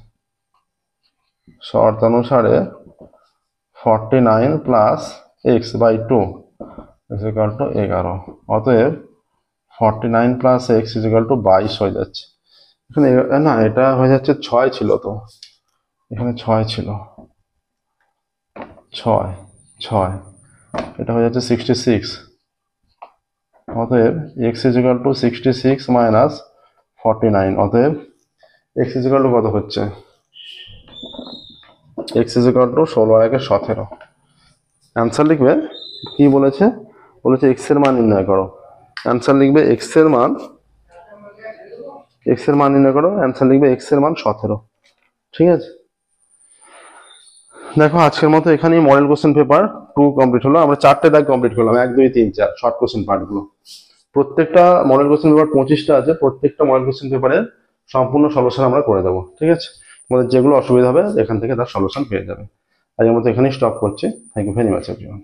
শর্তানুসারে 49 plus X by 2 is equal to 11। অতএব 49 plus X is equal to 22 হয়ে যাচ্ছে। এখানে না, এটা হয়ে যাচ্ছে 6 ছিল, তো এখানে 6 ছিল, 6 6, এটা হয়ে যাচ্ছে 66। অতএব x is equal to 66 minus 49। অতএব x ইজ ইকুয়াল টু কত হচ্ছে, x ইজ ইকুয়াল টু 16 আর 1 17। অ্যান্সার লিখবে, কি বলেছে, বলেছে x এর মান নির্ণয় করো, অ্যান্সার লিখবে x এর মান নির্ণয় করো, অ্যান্সার লিখবে x এর মান 17। ঠিক আছে, দেখো আজকের মতো এখানেই মডেল কোশ্চেন পেপার 2 কমপ্লিট হলো। আমরা 4টে দাগ কমপ্লিট করলাম, 1 2 3 4 শর্ট কোশ্চেন পার্টগুলো। প্রত্যেকটা মডেল কোশ্চেন পেপার 25টা আছে, প্রত্যেকটা মডেল কোশ্চেন পেপারের সম্পূর্ণ সলিউশন আমরা করে দেবো। ঠিক আছে, তোমাদের যেগুলো অসুবিধা হবে এখান থেকে তার সলিউশন পেয়ে যাবে। আজকের মতো এখানেই স্টপ করছি। Thank you very much everyone.